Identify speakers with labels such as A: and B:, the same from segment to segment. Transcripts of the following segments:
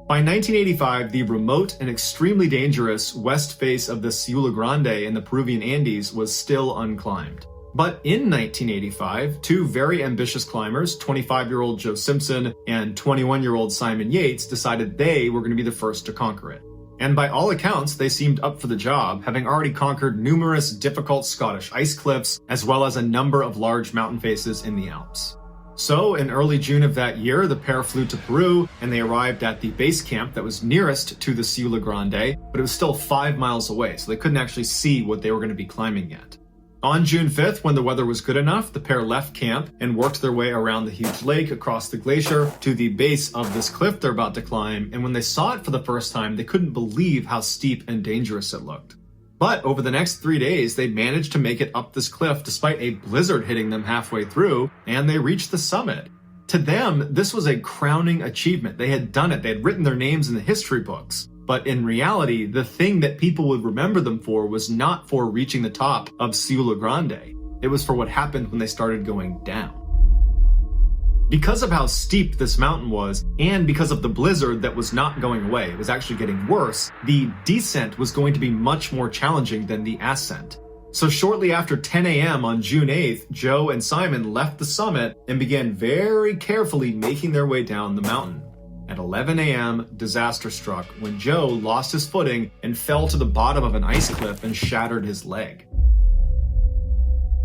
A: By 1985, the remote and extremely dangerous west face of the Ciula Grande in the Peruvian Andes was still unclimbed. But in 1985, two very ambitious climbers, 25-year-old Joe Simpson and 21-year-old Simon Yates, decided they were going to be the first to conquer it. And by all accounts, they seemed up for the job, having already conquered numerous difficult Scottish ice cliffs, as well as a number of large mountain faces in the Alps. So, in early June of that year, the pair flew to Peru, and they arrived at the base camp that was nearest to the Ciula Grande, but it was still 5 miles away, so they couldn't actually see what they were going to be climbing yet. On June 5th, when the weather was good enough, the pair left camp and worked their way around the huge lake across the glacier to the base of this cliff they're about to climb, and when they saw it for the first time, they couldn't believe how steep and dangerous it looked. But over the next 3 days, they managed to make it up this cliff despite a blizzard hitting them halfway through, and they reached the summit. To them, this was a crowning achievement. They had done it. They had written their names in the history books. But in reality, the thing that people would remember them for was not for reaching the top of Ciula Grande. It was for what happened when they started going down. Because of how steep this mountain was, and because of the blizzard that was not going away, it was actually getting worse, the descent was going to be much more challenging than the ascent. So shortly after 10 a.m. on June 8th, Joe and Simon left the summit and began very carefully making their way down the mountain. At 11 a.m., disaster struck when Joe lost his footing and fell to the bottom of an ice cliff and shattered his leg.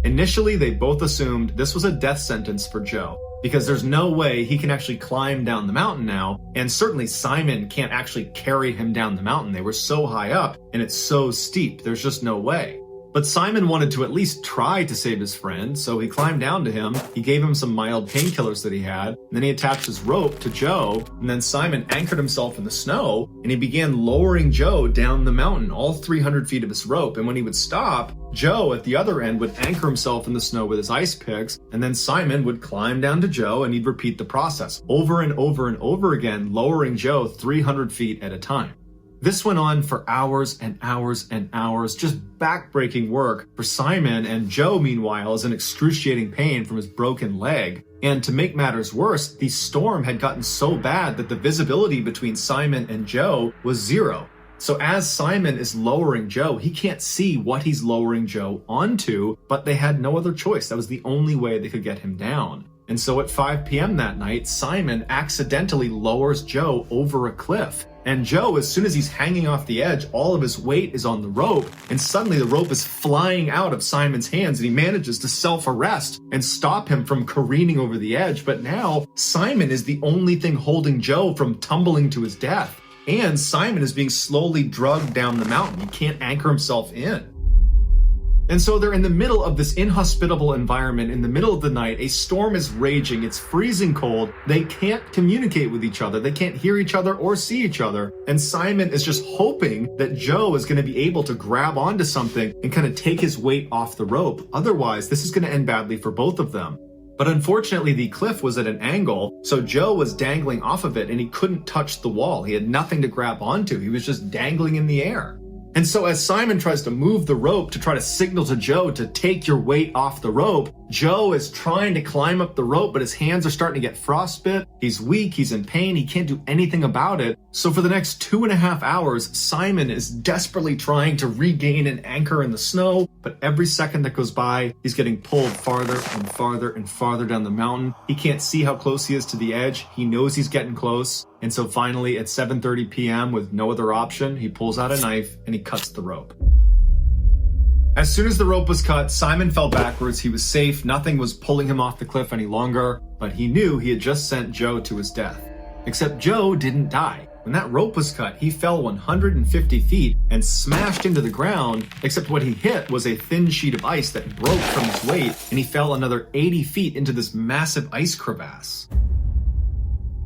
A: Initially, they both assumed this was a death sentence for Joe, because there's no way he can actually climb down the mountain now, and certainly Simon can't actually carry him down the mountain. They were so high up, and it's so steep, there's just no way. But Simon wanted to at least try to save his friend, so he climbed down to him, he gave him some mild painkillers that he had, and then he attached his rope to Joe, and then Simon anchored himself in the snow, and he began lowering Joe down the mountain, all 300 feet of his rope, and when he would stop, Joe at the other end would anchor himself in the snow with his ice picks, and then Simon would climb down to Joe and he'd repeat the process, over and over and over again, lowering Joe 300 feet at a time. This went on for hours and hours and hours, just backbreaking work for Simon, and Joe, meanwhile, is in excruciating pain from his broken leg. And to make matters worse, the storm had gotten so bad that the visibility between Simon and Joe was zero. So as Simon is lowering Joe, he can't see what he's lowering Joe onto, but they had no other choice. That was the only way they could get him down. And so at 5 p.m. that night, Simon accidentally lowers Joe over a cliff. And Joe, as soon as he's hanging off the edge, all of his weight is on the rope, and suddenly the rope is flying out of Simon's hands, and he manages to self-arrest and stop him from careening over the edge. But now, Simon is the only thing holding Joe from tumbling to his death. And Simon is being slowly drugged down the mountain. He can't anchor himself in. And so they're in the middle of this inhospitable environment. In the middle of the night, a storm is raging. It's freezing cold. They can't communicate with each other. They can't hear each other or see each other. And Simon is just hoping that Joe is going to be able to grab onto something and kind of take his weight off the rope. Otherwise, this is going to end badly for both of them. But unfortunately, the cliff was at an angle, so Joe was dangling off of it and he couldn't touch the wall. He had nothing to grab onto. He was just dangling in the air. And so as Simon tries to move the rope to try to signal to Joe to take your weight off the rope, Joe is trying to climb up the rope, but his hands are starting to get frostbit. He's weak, he's in pain, he can't do anything about it. So for the next 2.5 hours, Simon is desperately trying to regain an anchor in the snow, but every second that goes by, he's getting pulled farther and farther and farther down the mountain. He can't see how close he is to the edge. He knows he's getting close. And so finally at 7:30 p.m. with no other option, he pulls out a knife and he cuts the rope. As soon as the rope was cut, Simon fell backwards. He was safe. Nothing was pulling him off the cliff any longer, but he knew he had just sent Joe to his death. Except Joe didn't die. When that rope was cut, he fell 150 feet and smashed into the ground, except what he hit was a thin sheet of ice that broke from his weight, and he fell another 80 feet into this massive ice crevasse.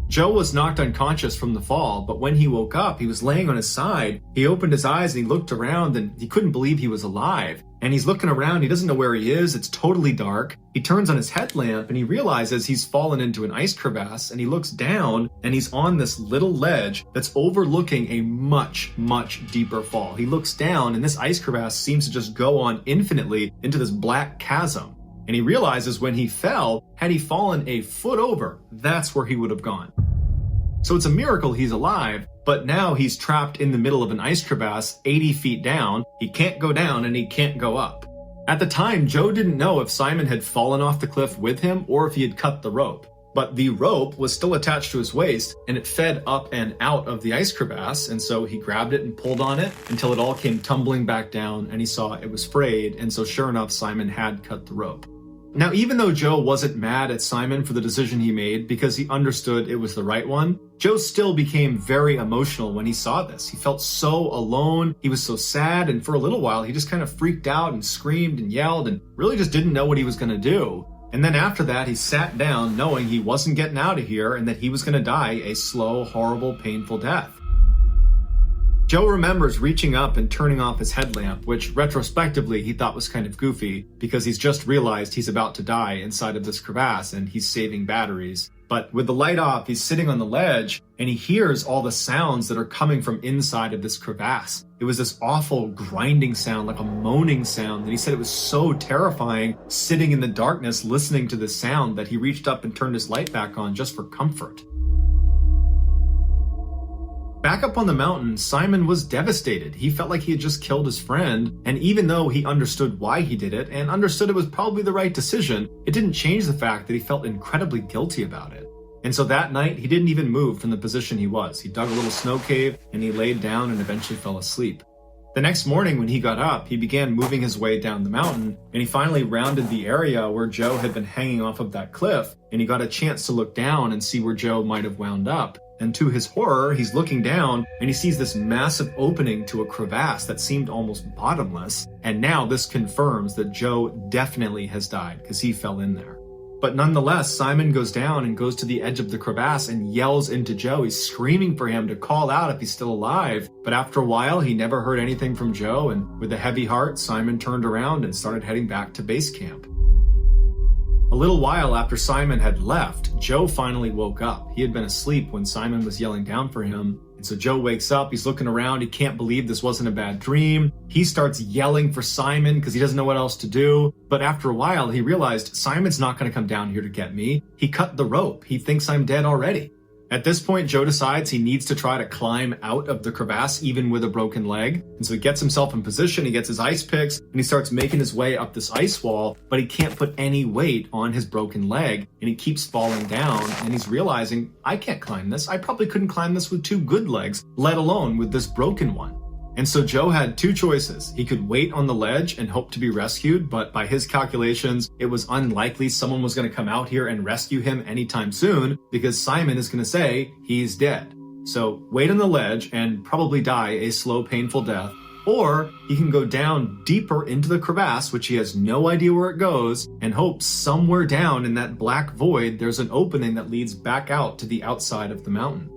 A: Joe was knocked unconscious from the fall, but when he woke up, he was laying on his side. He opened his eyes and he looked around and he couldn't believe he was alive. And he's looking around, he doesn't know where he is, it's totally dark. He turns on his headlamp and he realizes he's fallen into an ice crevasse, and he looks down and he's on this little ledge that's overlooking a much, much deeper fall. He looks down and this ice crevasse seems to just go on infinitely into this black chasm. And he realizes when he fell, had he fallen a foot over, that's where he would have gone. So it's a miracle he's alive, but now he's trapped in the middle of an ice crevasse 80 feet down. He can't go down and he can't go up. At the time, Joe didn't know if Simon had fallen off the cliff with him or if he had cut the rope. But the rope was still attached to his waist, and it fed up and out of the ice crevasse, and so he grabbed it and pulled on it until it all came tumbling back down, and he saw it was frayed, and so sure enough, Simon had cut the rope. Now, even though Joe wasn't mad at Simon for the decision he made because he understood it was the right one, Joe still became very emotional when he saw this. He felt so alone, he was so sad, and for a little while, he just kind of freaked out and screamed and yelled and really just didn't know what he was going to do. And then after that, he sat down knowing he wasn't getting out of here and that he was going to die a slow, horrible, painful death. Joe remembers reaching up and turning off his headlamp, which retrospectively he thought was kind of goofy because he's just realized he's about to die inside of this crevasse and he's saving batteries. But with the light off, he's sitting on the ledge and he hears all the sounds that are coming from inside of this crevasse. It was this awful grinding sound, like a moaning sound, and he said it was so terrifying sitting in the darkness listening to this sound that he reached up and turned his light back on just for comfort. Back up on the mountain, Simon was devastated. He felt like he had just killed his friend, and even though he understood why he did it and understood it was probably the right decision, it didn't change the fact that he felt incredibly guilty about it. And so that night, he didn't even move from the position he was. He dug a little snow cave and he laid down and eventually fell asleep. The next morning when he got up, he began moving his way down the mountain, and he finally rounded the area where Joe had been hanging off of that cliff, and he got a chance to look down and see where Joe might have wound up. And to his horror, he's looking down and he sees this massive opening to a crevasse that seemed almost bottomless. And now this confirms that Joe definitely has died because he fell in there. But nonetheless, Simon goes down and goes to the edge of the crevasse and yells into Joe. He's screaming for him to call out if he's still alive. But after a while, he never heard anything from Joe. And with a heavy heart, Simon turned around and started heading back to base camp. A little while after Simon had left, Joe finally woke up. He had been asleep when Simon was yelling down for him. And so Joe wakes up, he's looking around, he can't believe this wasn't a bad dream. He starts yelling for Simon because he doesn't know what else to do. But after a while, he realized Simon's not going to come down here to get me. He cut the rope. He thinks I'm dead already. At this point, Joe decides he needs to try to climb out of the crevasse, even with a broken leg. And so he gets himself in position, he gets his ice picks, and he starts making his way up this ice wall, but he can't put any weight on his broken leg, and he keeps falling down, and he's realizing, I can't climb this. I probably couldn't climb this with two good legs, let alone with this broken one. And so Joe had two choices. He could wait on the ledge and hope to be rescued, but by his calculations, it was unlikely someone was going to come out here and rescue him anytime soon because Simon is going to say he's dead. So wait on the ledge and probably die a slow, painful death, or he can go down deeper into the crevasse, which he has no idea where it goes, and hope somewhere down in that black void there's an opening that leads back out to the outside of the mountain.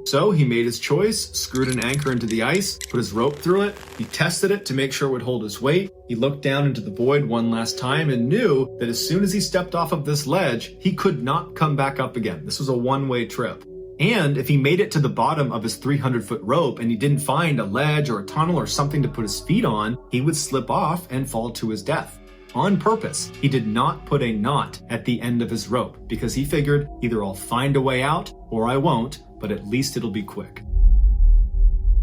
A: So he made his choice, screwed an anchor into the ice, put his rope through it, he tested it to make sure it would hold his weight, he looked down into the void one last time and knew that as soon as he stepped off of this ledge, he could not come back up again. This was a one-way trip. And if he made it to the bottom of his 300-foot rope and he didn't find a ledge or a tunnel or something to put his feet on, he would slip off and fall to his death. On purpose, he did not put a knot at the end of his rope because he figured either I'll find a way out or I won't, but at least it'll be quick.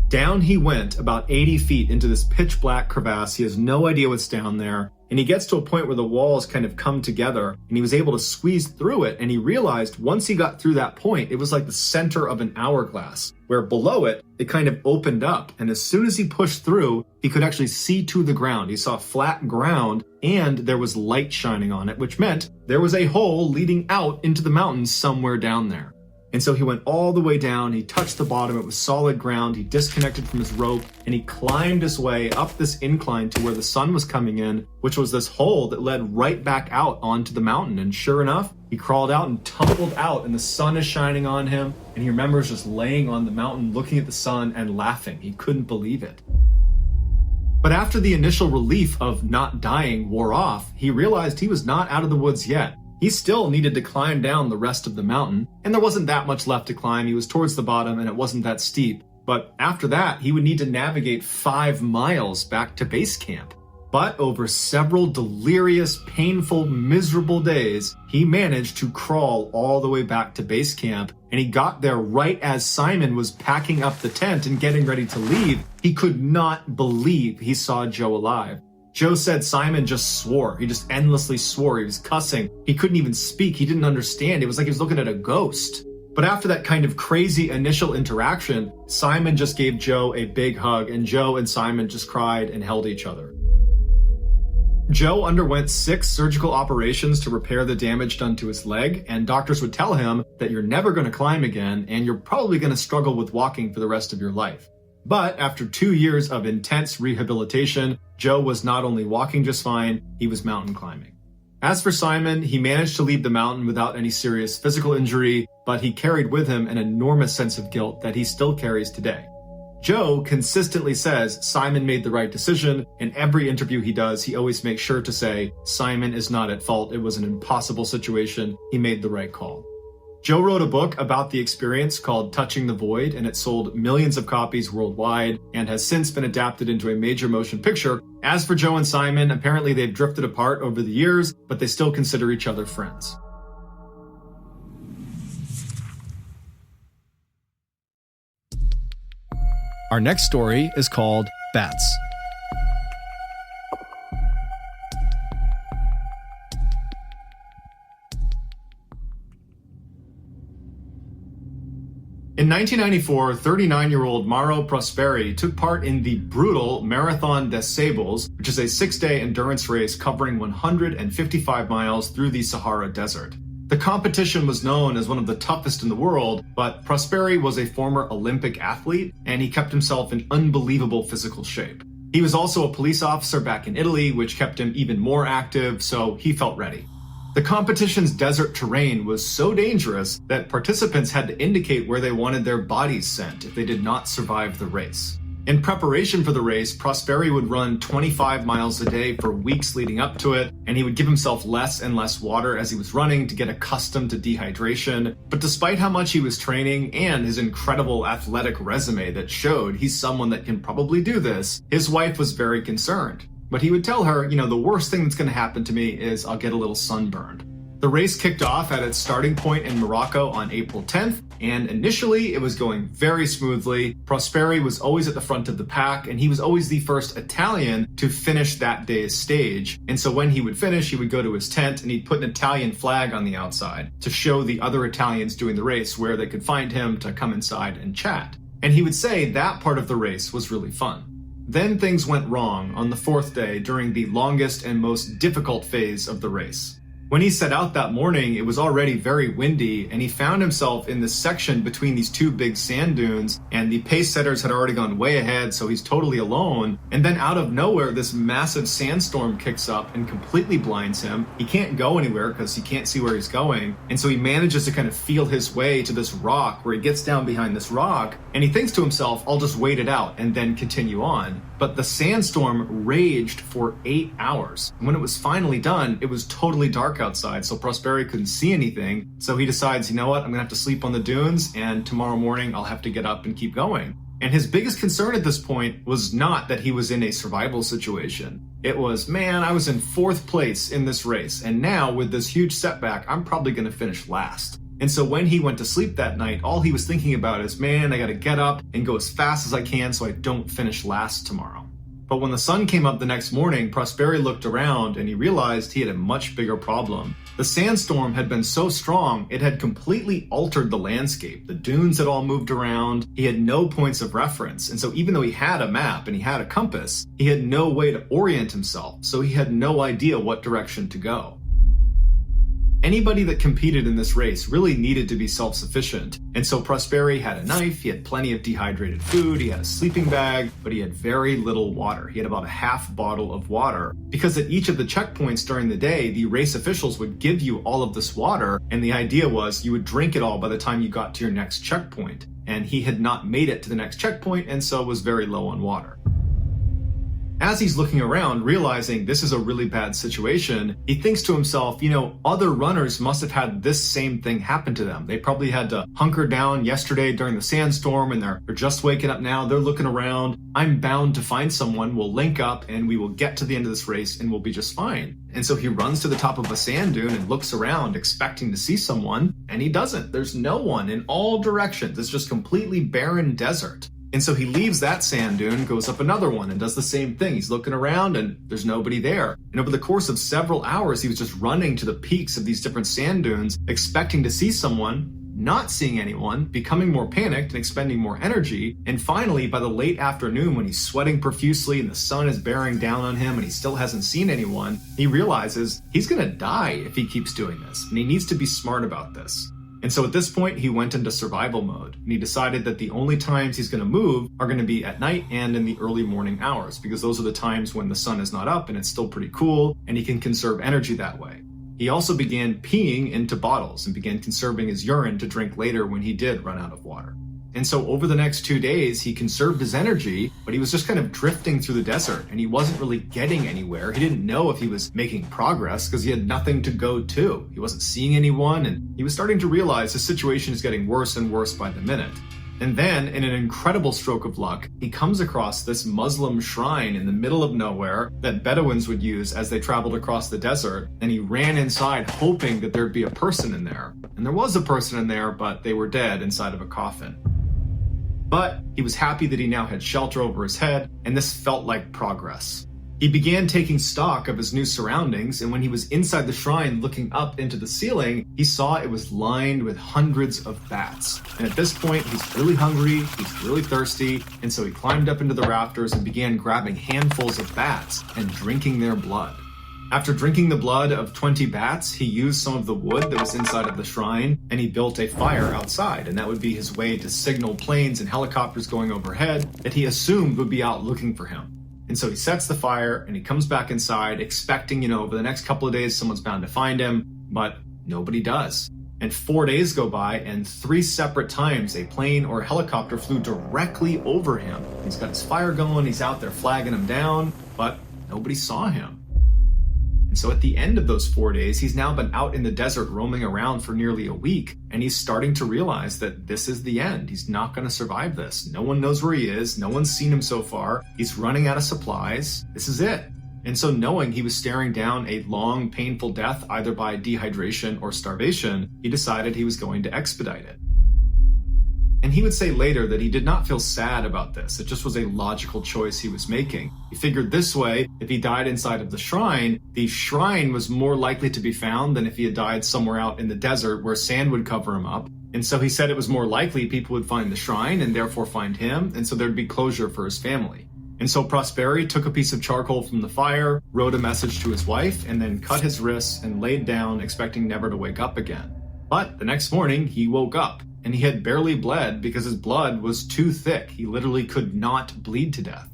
A: Down he went about 80 feet into this pitch black crevasse. He has no idea what's down there. And he gets to a point where the walls kind of come together and he was able to squeeze through it. And he realized once he got through that point, it was like the center of an hourglass where below it, it kind of opened up. And as soon as he pushed through, he could actually see to the ground. He saw flat ground and there was light shining on it, which meant there was a hole leading out into the mountains somewhere down there. And so he went all the way down, he touched the bottom, it was solid ground, he disconnected from his rope, and he climbed his way up this incline to where the sun was coming in, which was this hole that led right back out onto the mountain. And sure enough, he crawled out and tumbled out, and the sun is shining on him, and he remembers just laying on the mountain, looking at the sun and laughing. He couldn't believe it. But after the initial relief of not dying wore off, he realized he was not out of the woods yet. He still needed to climb down the rest of the mountain, and there wasn't that much left to climb. He was towards the bottom and it wasn't that steep. But after that, he would need to navigate 5 miles back to base camp. But over several delirious, painful, miserable days, he managed to crawl all the way back to base camp, and he got there right as Simon was packing up the tent and getting ready to leave. He could not believe he saw Joe alive. Joe said Simon just swore. He just endlessly swore. He was cussing. He couldn't even speak. He didn't understand. It was like he was looking at a ghost. But after that kind of crazy initial interaction, Simon just gave Joe a big hug, and Joe and Simon just cried and held each other. Joe underwent 6 surgical operations to repair the damage done to his leg, and doctors would tell him that you're never going to climb again, and you're probably going to struggle with walking for the rest of your life. But after 2 years of intense rehabilitation, Joe was not only walking just fine, he was mountain climbing. As for Simon, he managed to leave the mountain without any serious physical injury, but he carried with him an enormous sense of guilt that he still carries today. Joe consistently says Simon made the right decision. In every interview he does, he always makes sure to say, Simon is not at fault. It was an impossible situation. He made the right call. Joe wrote a book about the experience called Touching the Void, and it sold millions of copies worldwide and has since been adapted into a major motion picture. As for Joe and Simon, apparently they've drifted apart over the years, but they still consider each other friends. Our next story is called Bats. In 1994, 39-year-old Mauro Prosperi took part in the brutal Marathon des Sables, which is a 6-day endurance race covering 155 miles through the Sahara Desert. The competition was known as one of the toughest in the world, but Prosperi was a former Olympic athlete, and he kept himself in unbelievable physical shape. He was also a police officer back in Italy, which kept him even more active, so he felt ready. The competition's desert terrain was so dangerous that participants had to indicate where they wanted their bodies sent if they did not survive the race. In preparation for the race, Prosperi would run 25 miles a day for weeks leading up to it, and he would give himself less and less water as he was running to get accustomed to dehydration. But despite how much he was training and his incredible athletic resume that showed he's someone that can probably do this, his wife was very concerned. But he would tell her, the worst thing that's going to happen to me is I'll get a little sunburned. The race kicked off at its starting point in Morocco on April 10th, and initially it was going very smoothly. Prosperi was always at the front of the pack, and he was always the first Italian to finish that day's stage. And so when he would finish, he would go to his tent and he'd put an Italian flag on the outside to show the other Italians doing the race where they could find him to come inside and chat. And he would say that part of the race was really fun. Then things went wrong on the 4th day during the longest and most difficult phase of the race. When he set out that morning, it was already very windy, and he found himself in this section between these 2 big sand dunes, and the pace setters had already gone way ahead, so he's totally alone. And then out of nowhere, this massive sandstorm kicks up and completely blinds him. He can't go anywhere because he can't see where he's going, and so he manages to kind of feel his way to this rock, where he gets down behind this rock, and he thinks to himself, I'll just wait it out and then continue on. But the sandstorm raged for 8 hours. And when it was finally done, it was totally dark outside, so Prosperi couldn't see anything. So he decides, you know what, I'm gonna have to sleep on the dunes, and tomorrow morning I'll have to get up and keep going. And his biggest concern at this point was not that he was in a survival situation. It was, man, I was in 4th place in this race, and now with this huge setback, I'm probably gonna finish last. And so when he went to sleep that night, all he was thinking about is, man, I gotta get up and go as fast as I can so I don't finish last tomorrow. But when the sun came up the next morning, Prosperi looked around and he realized he had a much bigger problem. The sandstorm had been so strong, it had completely altered the landscape. The dunes had all moved around. He had no points of reference. And so even though he had a map and he had a compass, he had no way to orient himself. So he had no idea what direction to go. Anybody that competed in this race really needed to be self-sufficient, and so Prosperi had a knife, he had plenty of dehydrated food, he had a sleeping bag, but he had very little water. He had about a half bottle of water, because at each of the checkpoints during the day, the race officials would give you all of this water, and the idea was you would drink it all by the time you got to your next checkpoint. And he had not made it to the next checkpoint, and so was very low on water. As he's looking around, realizing this is a really bad situation, he thinks to himself, other runners must have had this same thing happen to them. They probably had to hunker down yesterday during the sandstorm and they're just waking up now. They're looking around. I'm bound to find someone. We'll link up and we will get to the end of this race and we'll be just fine. And so he runs to the top of a sand dune and looks around expecting to see someone, and he doesn't. There's no one in all directions. It's just completely barren desert. And so he leaves that sand dune, goes up another one and does the same thing. He's looking around and there's nobody there. And over the course of several hours, he was just running to the peaks of these different sand dunes, expecting to see someone, not seeing anyone, becoming more panicked and expending more energy. And finally, by the late afternoon, when he's sweating profusely and the sun is bearing down on him and he still hasn't seen anyone, he realizes he's gonna die if he keeps doing this. And he needs to be smart about this. And so at this point, he went into survival mode, and he decided that the only times he's going to move are going to be at night and in the early morning hours, because those are the times when the sun is not up and it's still pretty cool, and he can conserve energy that way. He also began peeing into bottles and began conserving his urine to drink later when he did run out of water. And so over the next 2 days, he conserved his energy, but he was just kind of drifting through the desert and he wasn't really getting anywhere. He didn't know if he was making progress because he had nothing to go to. He wasn't seeing anyone, and he was starting to realize the situation is getting worse and worse by the minute. And then, in an incredible stroke of luck, he comes across this Muslim shrine in the middle of nowhere that Bedouins would use as they traveled across the desert, and he ran inside hoping that there'd be a person in there. And there was a person in there, but they were dead inside of a coffin. But he was happy that he now had shelter over his head, and this felt like progress. He began taking stock of his new surroundings, and when he was inside the shrine looking up into the ceiling, he saw it was lined with hundreds of bats. And at this point, he's really hungry, he's really thirsty, and so he climbed up into the rafters and began grabbing handfuls of bats and drinking their blood. After drinking the blood of 20 bats, he used some of the wood that was inside of the shrine, and he built a fire outside, and that would be his way to signal planes and helicopters going overhead that he assumed would be out looking for him. And so he sets the fire, and he comes back inside, expecting, over the next couple of days, someone's bound to find him, but nobody does. And 4 days go by, and 3 separate times a plane or a helicopter flew directly over him. He's got his fire going, he's out there flagging him down, but nobody saw him. And so at the end of those 4 days, he's now been out in the desert roaming around for nearly a week, and he's starting to realize that this is the end. He's not going to survive this. No one knows where he is. No one's seen him so far. He's running out of supplies. This is it. And so knowing he was staring down a long, painful death, either by dehydration or starvation, he decided he was going to expedite it. And he would say later that he did not feel sad about this. It just was a logical choice he was making. He figured this way, if he died inside of the shrine was more likely to be found than if he had died somewhere out in the desert where sand would cover him up. And so he said it was more likely people would find the shrine and therefore find him, and so there'd be closure for his family. And so Prosperi took a piece of charcoal from the fire, wrote a message to his wife, and then cut his wrists and laid down, expecting never to wake up again. But the next morning, he woke up. And he had barely bled because his blood was too thick. He literally could not bleed to death.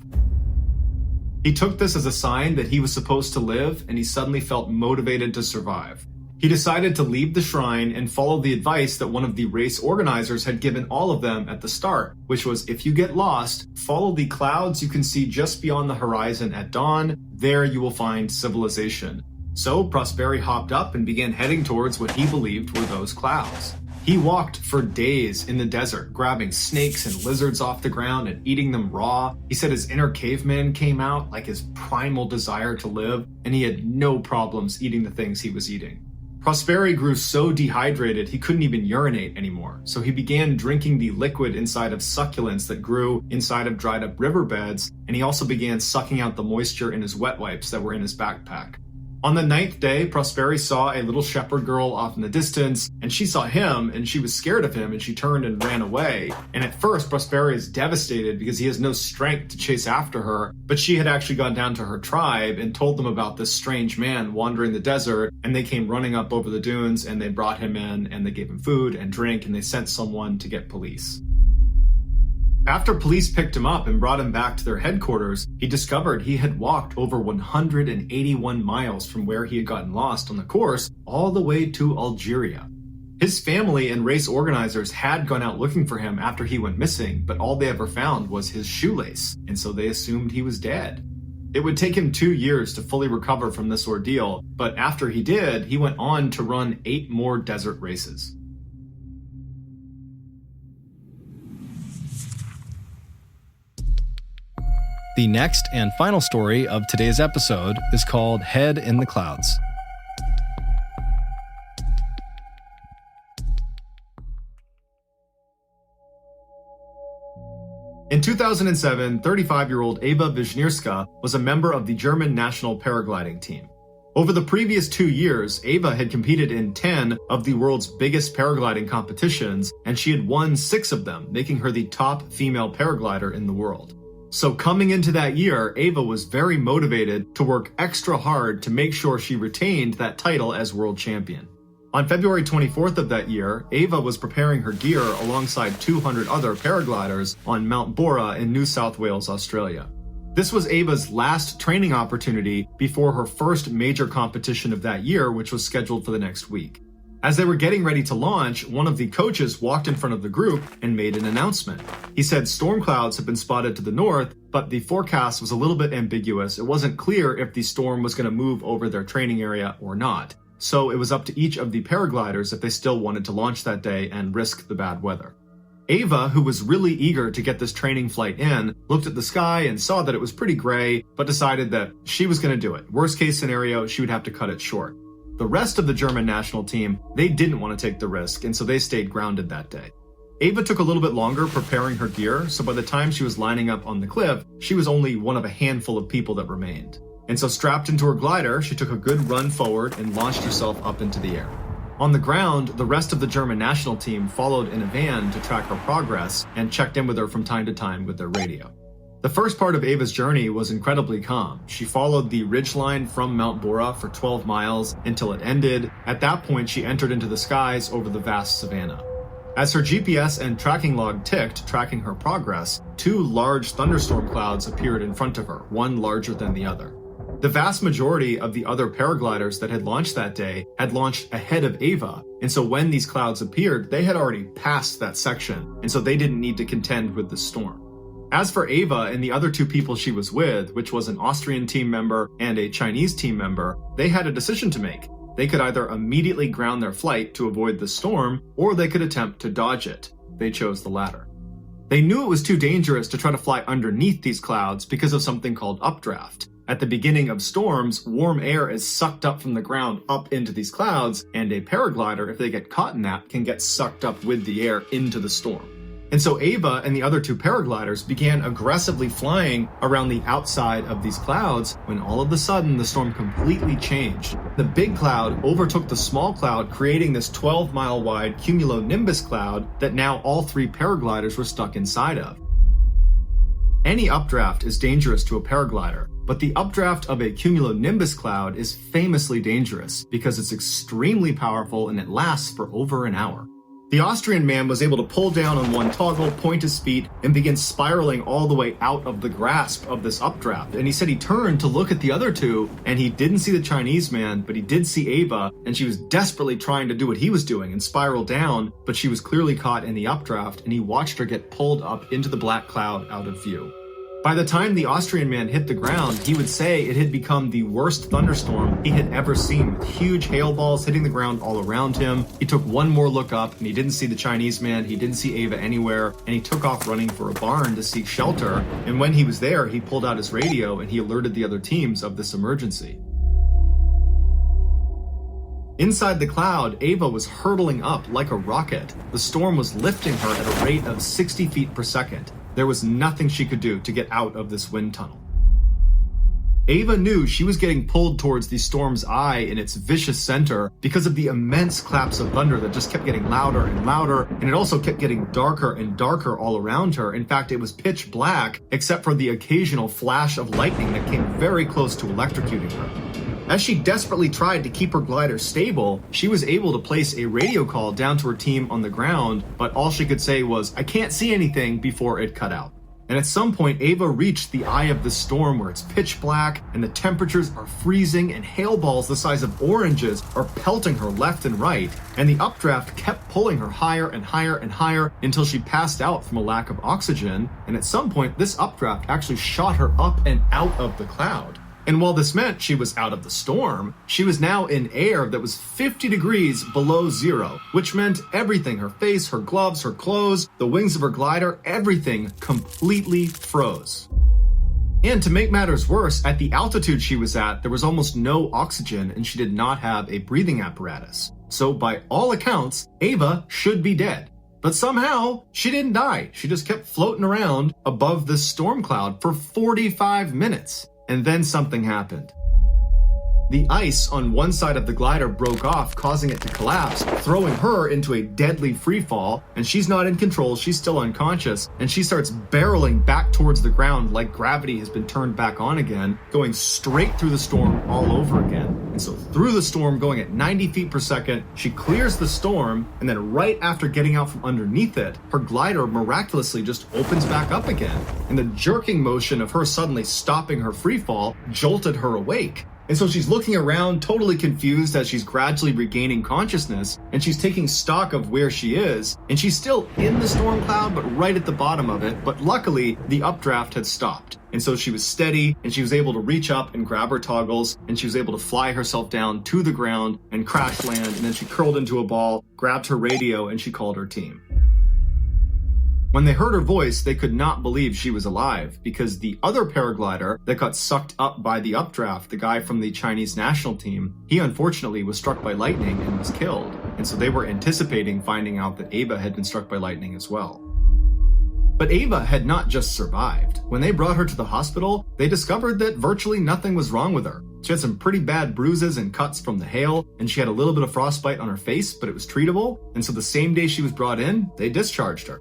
A: He took this as a sign that he was supposed to live, and he suddenly felt motivated to survive. He decided to leave the shrine and follow the advice that one of the race organizers had given all of them at the start, which was, if you get lost, follow the clouds you can see just beyond the horizon at dawn. There you will find civilization. So Prosperi hopped up and began heading towards what he believed were those clouds. He walked for days in the desert, grabbing snakes and lizards off the ground and eating them raw. He said his inner caveman came out, like his primal desire to live, and he had no problems eating the things he was eating. Prosperi grew so dehydrated he couldn't even urinate anymore, so he began drinking the liquid inside of succulents that grew inside of dried up riverbeds, and he also began sucking out the moisture in his wet wipes that were in his backpack. On the 9th day, Prosperi saw a little shepherd girl off in the distance, and she saw him, and she was scared of him, and she turned and ran away. And at first, Prosperi is devastated because he has no strength to chase after her, but she had actually gone down to her tribe and told them about this strange man wandering the desert, and they came running up over the dunes, and they brought him in, and they gave him food and drink, and they sent someone to get police. After police picked him up and brought him back to their headquarters, he discovered he had walked over 181 miles from where he had gotten lost on the course all the way to Algeria. His family and race organizers had gone out looking for him after he went missing, but all they ever found was his shoelace, and so they assumed he was dead. It would take him 2 years to fully recover from this ordeal, but after he did, he went on to run 8 more desert races.
B: The next and final story of today's episode is called Head in the Clouds.
A: In 2007, 35-year-old Eva Wisniewska was a member of the German national paragliding team. Over the previous 2 years, Eva had competed in 10 of the world's biggest paragliding competitions, and she had won 6 of them, making her the top female paraglider in the world. So coming into that year, Eva was very motivated to work extra hard to make sure she retained that title as world champion. On February 24th of that year, Eva was preparing her gear alongside 200 other paragliders on Mount Bora in New South Wales, Australia. This was Eva's last training opportunity before her first major competition of that year, which was scheduled for the next week. As they were getting ready to launch, one of the coaches walked in front of the group and made an announcement. He said storm clouds had been spotted to the north, but the forecast was a little bit ambiguous. It wasn't clear if the storm was going to move over their training area or not. So it was up to each of the paragliders if they still wanted to launch that day and risk the bad weather. Eva, who was really eager to get this training flight in, looked at the sky and saw that it was pretty gray, but decided that she was going to do it. Worst case scenario, she would have to cut it short. The rest of the German national team, they didn't want to take the risk, and so they stayed grounded that day. Eva took a little bit longer preparing her gear, so by the time she was lining up on the cliff, she was only one of a handful of people that remained. And so strapped into her glider, she took a good run forward and launched herself up into the air. On the ground, the rest of the German national team followed in a van to track her progress and checked in with her from time to time with their radio. The first part of Eva's journey was incredibly calm. She followed the ridgeline from Mount Bora for 12 miles until it ended. At that point, she entered into the skies over the vast savanna. As her GPS and tracking log ticked, tracking her progress, 2 large thunderstorm clouds appeared in front of her, one larger than the other. The vast majority of the other paragliders that had launched that day had launched ahead of Eva, and so when these clouds appeared, they had already passed that section, and so they didn't need to contend with the storm. As for Eva and the other 2 people she was with, which was an Austrian team member and a Chinese team member, they had a decision to make. They could either immediately ground their flight to avoid the storm, or they could attempt to dodge it. They chose the latter. They knew it was too dangerous to try to fly underneath these clouds because of something called updraft. At the beginning of storms, warm air is sucked up from the ground up into these clouds, and a paraglider, if they get caught in that, can get sucked up with the air into the storm. And so Eva and the other 2 paragliders began aggressively flying around the outside of these clouds when all of a sudden the storm completely changed. The big cloud overtook the small cloud, creating this 12-mile wide cumulonimbus cloud that now all 3 paragliders were stuck inside of. Any updraft is dangerous to a paraglider, but the updraft of a cumulonimbus cloud is famously dangerous because it's extremely powerful and it lasts for over an hour. The Austrian man was able to pull down on one toggle, point his feet, and begin spiraling all the way out of the grasp of this updraft. And he said he turned to look at the other 2, and he didn't see the Chinese man, but he did see Eva, and she was desperately trying to do what he was doing and spiral down, but she was clearly caught in the updraft, and he watched her get pulled up into the black cloud out of view. By the time the Austrian man hit the ground, he would say it had become the worst thunderstorm he had ever seen, with huge hail balls hitting the ground all around him. He took one more look up and he didn't see the Chinese man, he didn't see Eva anywhere, and he took off running for a barn to seek shelter. And when he was there, he pulled out his radio and he alerted the other teams of this emergency. Inside the cloud, Eva was hurtling up like a rocket. The storm was lifting her at a rate of 60 feet per second. There was nothing she could do to get out of this wind tunnel. Eva knew she was getting pulled towards the storm's eye in its vicious center because of the immense claps of thunder that just kept getting louder and louder, and it also kept getting darker and darker all around her. In fact, it was pitch black except for the occasional flash of lightning that came very close to electrocuting her. As she desperately tried to keep her glider stable, she was able to place a radio call down to her team on the ground, but all she could say was, "I can't see anything," before it cut out. And at some point, Ava reached the eye of the storm where it's pitch black and the temperatures are freezing and hail balls the size of oranges are pelting her left and right. And the updraft kept pulling her higher and higher and higher until she passed out from a lack of oxygen. And at some point, this updraft actually shot her up and out of the cloud. And while this meant she was out of the storm, she was now in air that was 50 degrees below zero, which meant everything, her face, her gloves, her clothes, the wings of her glider, everything completely froze. And to make matters worse, at the altitude she was at, there was almost no oxygen and she did not have a breathing apparatus. So by all accounts, Ava should be dead. But somehow, she didn't die. She just kept floating around above this storm cloud for 45 minutes. And then something happened. The ice on one side of the glider broke off, causing it to collapse, throwing her into a deadly free fall, and she's not in control, she's still unconscious, and she starts barreling back towards the ground like gravity has been turned back on again, going straight through the storm all over again. And so through the storm, going at 90 feet per second, she clears the storm, and then right after getting out from underneath it, her glider miraculously just opens back up again. And the jerking motion of her suddenly stopping her free fall jolted her awake. And so she's looking around, totally confused as she's gradually regaining consciousness, and she's taking stock of where she is, and she's still in the storm cloud, but right at the bottom of it. But luckily, the updraft had stopped. And so she was steady, and she was able to reach up and grab her toggles, and she was able to fly herself down to the ground and crash land, and then she curled into a ball, grabbed her radio, and she called her team. When they heard her voice, they could not believe she was alive because the other paraglider that got sucked up by the updraft, the guy from the Chinese national team, he unfortunately was struck by lightning and was killed. And so they were anticipating finding out that Ava had been struck by lightning as well. But Ava had not just survived. When they brought her to the hospital, they discovered that virtually nothing was wrong with her. She had some pretty bad bruises and cuts from the hail, and she had a little bit of frostbite on her face, but it was treatable. And so the same day she was brought in, they discharged her.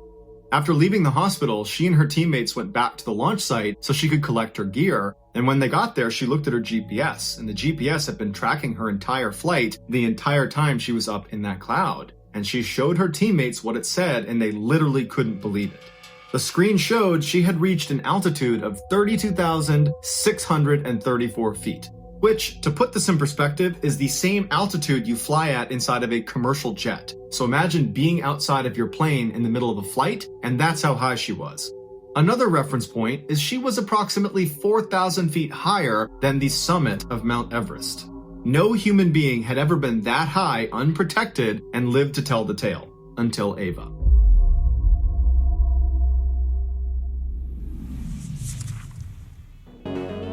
A: After leaving the hospital, she and her teammates went back to the launch site so she could collect her gear. And when they got there, she looked at her GPS, and the GPS had been tracking her entire flight the entire time she was up in that cloud. And she showed her teammates what it said, and they literally couldn't believe it. The screen showed she had reached an altitude of 32,634 feet. Which, to put this in perspective, is the same altitude you fly at inside of a commercial jet. So imagine being outside of your plane in the middle of a flight, and that's how high she was. Another reference point is she was approximately 4,000 feet higher than the summit of Mount Everest. No human being had ever been that high, unprotected, and lived to tell the tale, until Ava.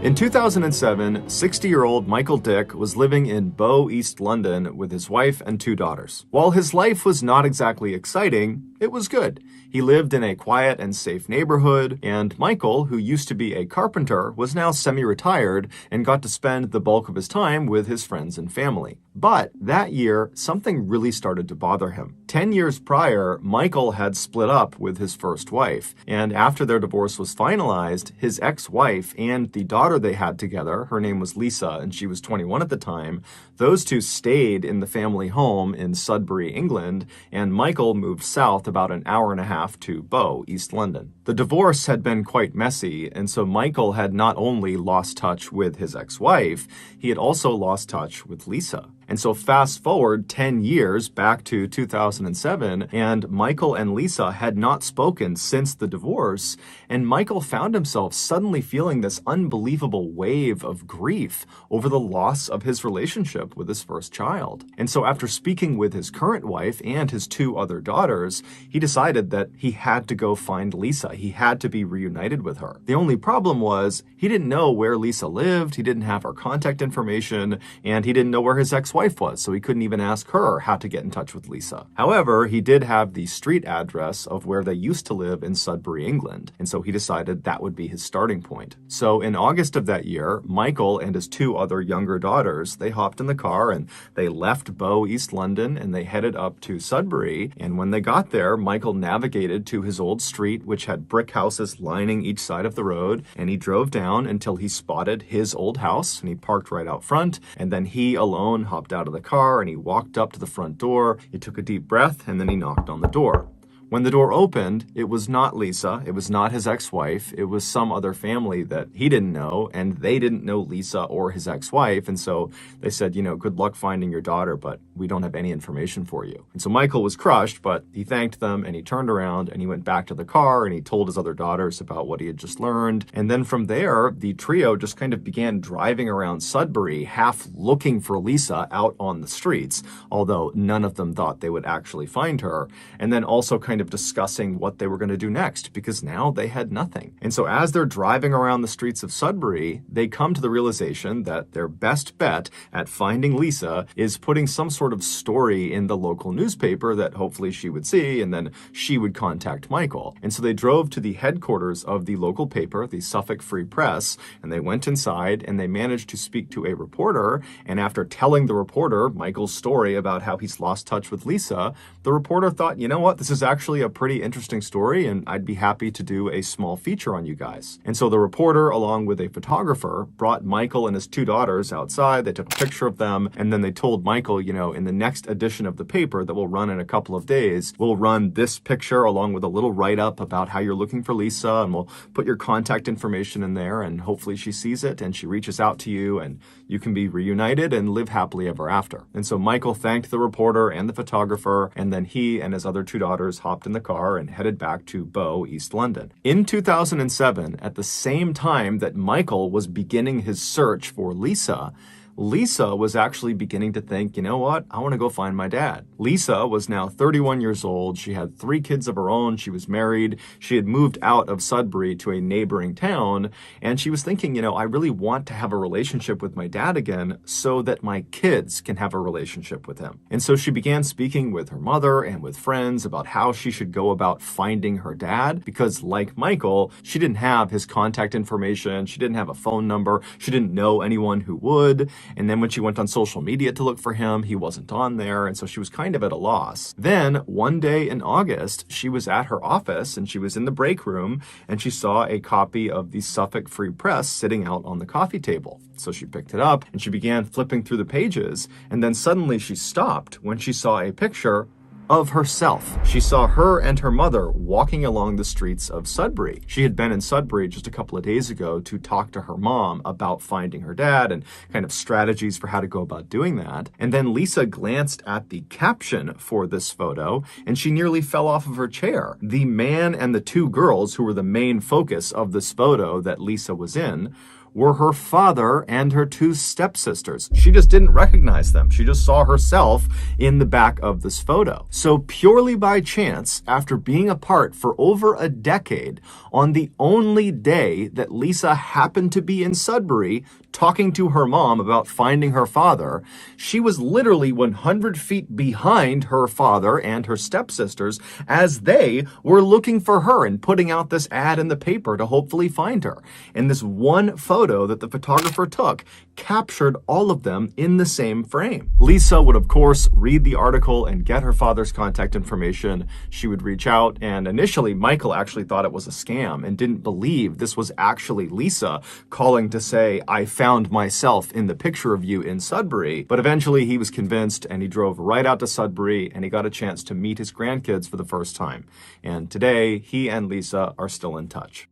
A: In 2007, 60-year-old Michael Dick was living in Bow, East London with his wife and 2 daughters. While his life was not exactly exciting, it was good. He lived in a quiet and safe neighborhood, and Michael, who used to be a carpenter, was now semi-retired and got to spend the bulk of his time with his friends and family. But that year, something really started to bother him. 10 years prior, Michael had split up with his first wife, and after their divorce was finalized, his ex-wife and the daughter they had together, her name was Lisa, and she was 21 at the time, those two stayed in the family home in Sudbury, England, and Michael moved south about an hour and a half to Bow, East London. The divorce had been quite messy, and so Michael had not only lost touch with his ex-wife, he had also lost touch with Lisa. And so fast forward 10 years back to 2007, and Michael and Lisa had not spoken since the divorce, and Michael found himself suddenly feeling this unbelievable wave of grief over the loss of his relationship with his first child. And so after speaking with his current wife and his 2 other daughters, he decided that he had to go find Lisa. He had to be reunited with her. The only problem was he didn't know where Lisa lived, he didn't have her contact information, and he didn't know where his ex-wife was, so he couldn't even ask her how to get in touch with Lisa. However, he did have the street address of where they used to live in Sudbury, England, and so he decided that would be his starting point. So in August of that year, Michael and his 2 other younger daughters, they hopped in the car and they left Bow, East London, and they headed up to Sudbury, and when they got there, Michael navigated to his old street, which had brick houses lining each side of the road, and he drove down until he spotted his old house, and he parked right out front, and then he alone hopped out of the car and he walked up to the front door. He took a deep breath and then he knocked on the door. When the door opened, it was not Lisa, it was not his ex-wife, it was some other family that he didn't know, and they didn't know Lisa or his ex-wife, and so they said, good luck finding your daughter, but we don't have any information for you. And so Michael was crushed, but he thanked them, and he turned around, and he went back to the car, and he told his other daughters about what he had just learned. And then from there, the trio just kind of began driving around Sudbury, half looking for Lisa out on the streets, although none of them thought they would actually find her, and then also kind of discussing what they were going to do next, because now they had nothing. And so as they're driving around the streets of Sudbury, they come to the realization that their best bet at finding Lisa is putting some sort of story in the local newspaper that hopefully she would see, and then she would contact Michael. And so they drove to the headquarters of the local paper, the Suffolk Free Press, and they went inside and they managed to speak to a reporter. And after telling the reporter Michael's story about how he's lost touch with Lisa, the reporter thought, you know what, this is actually a pretty interesting story, and I'd be happy to do a small feature on you guys. And so the reporter, along with a photographer, brought Michael and his two daughters outside. They took a picture of them, and then they told Michael, in the next edition of the paper that will run in a couple of days, we'll run this picture along with a little write-up about how you're looking for Lisa, and we'll put your contact information in there, and hopefully she sees it and she reaches out to you, and you can be reunited and live happily ever after. And so Michael thanked the reporter and the photographer, and then he and his other two daughters hopped in the car and headed back to Bow, East London. In 2007, at the same time that Michael was beginning his search for Lisa, Lisa was actually beginning to think, you know what, I want to go find my dad. Lisa was now 31 years old. She had 3 kids of her own. She was married. She had moved out of Sudbury to a neighboring town. And she was thinking, I really want to have a relationship with my dad again so that my kids can have a relationship with him. And so she began speaking with her mother and with friends about how she should go about finding her dad, because like Michael, she didn't have his contact information. She didn't have a phone number. She didn't know anyone who would. And then when she went on social media to look for him, he wasn't on there. And so she was kind of at a loss. Then one day in August, she was at her office and she was in the break room and she saw a copy of the Suffolk Free Press sitting out on the coffee table. So she picked it up and she began flipping through the pages. And then suddenly she stopped when she saw a picture of herself. She saw her and her mother walking along the streets of Sudbury. She had been in Sudbury just a couple of days ago to talk to her mom about finding her dad and kind of strategies for how to go about doing that. And then Lisa glanced at the caption for this photo and she nearly fell off of her chair. The man and the 2 girls who were the main focus of this photo that Lisa was in were her father and her 2 stepsisters. She just didn't recognize them. She just saw herself in the back of this photo. So purely by chance, after being apart for over a decade, on the only day that Lisa happened to be in Sudbury talking to her mom about finding her father, she was literally 100 feet behind her father and her stepsisters as they were looking for her and putting out this ad in the paper to hopefully find her. And this one photo that the photographer took captured all of them in the same frame. Lisa would, of course, read the article and get her father's contact information. She would reach out, and initially Michael actually thought it was a scam and didn't believe this was actually Lisa calling to say, I found myself in the picture of you in Sudbury. But eventually he was convinced and he drove right out to Sudbury and he got a chance to meet his grandkids for the first time. And today he and Lisa are still in touch.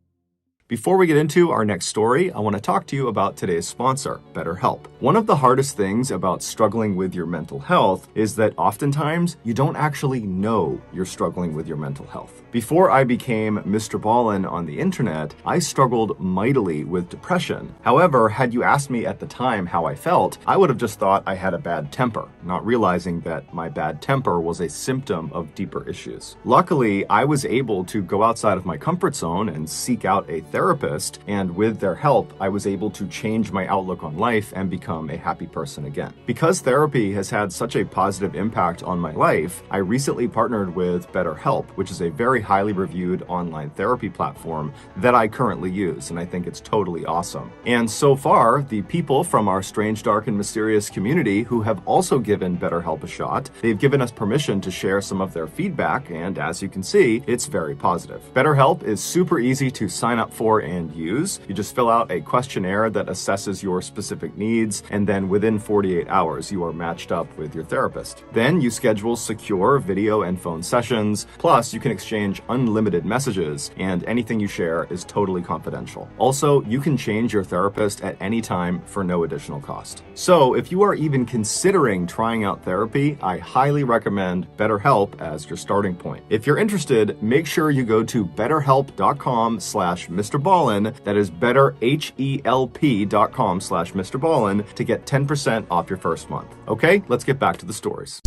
A: Before we get into our next story, I want to talk to you about today's sponsor, BetterHelp. One of the hardest things about struggling with your mental health is that oftentimes you don't actually know you're struggling with your mental health. Before I became MrBallen on the internet, I struggled mightily with depression. However, had you asked me at the time how I felt, I would have just thought I had a bad temper, not realizing that my bad temper was a symptom of deeper issues. Luckily, I was able to go outside of my comfort zone and seek out a therapist, and with their help, I was able to change my outlook on life and become a happy person again. Because therapy has had such a positive impact on my life, I recently partnered with BetterHelp, which is a very highly reviewed online therapy platform that I currently use, and I think it's totally awesome. And so far, the people from our strange, dark, and mysterious community who have also given BetterHelp a shot, they've given us permission to share some of their feedback, and as you can see, it's very positive. BetterHelp is super easy to sign up for
C: for and use. You just fill out a questionnaire that assesses your specific needs, and then within 48 hours, you are matched up with your therapist. Then you schedule secure video and phone sessions, plus you can exchange unlimited messages, and anything you share is totally confidential. Also, you can change your therapist at any time for no additional cost. So if you are even considering trying out therapy, I highly recommend BetterHelp as your starting point. If you're interested, make sure you go to betterhelp.com/MrBallen. That is betterhelp.com/MrBallen to get 10% off your first month. Okay, let's get back to the stories.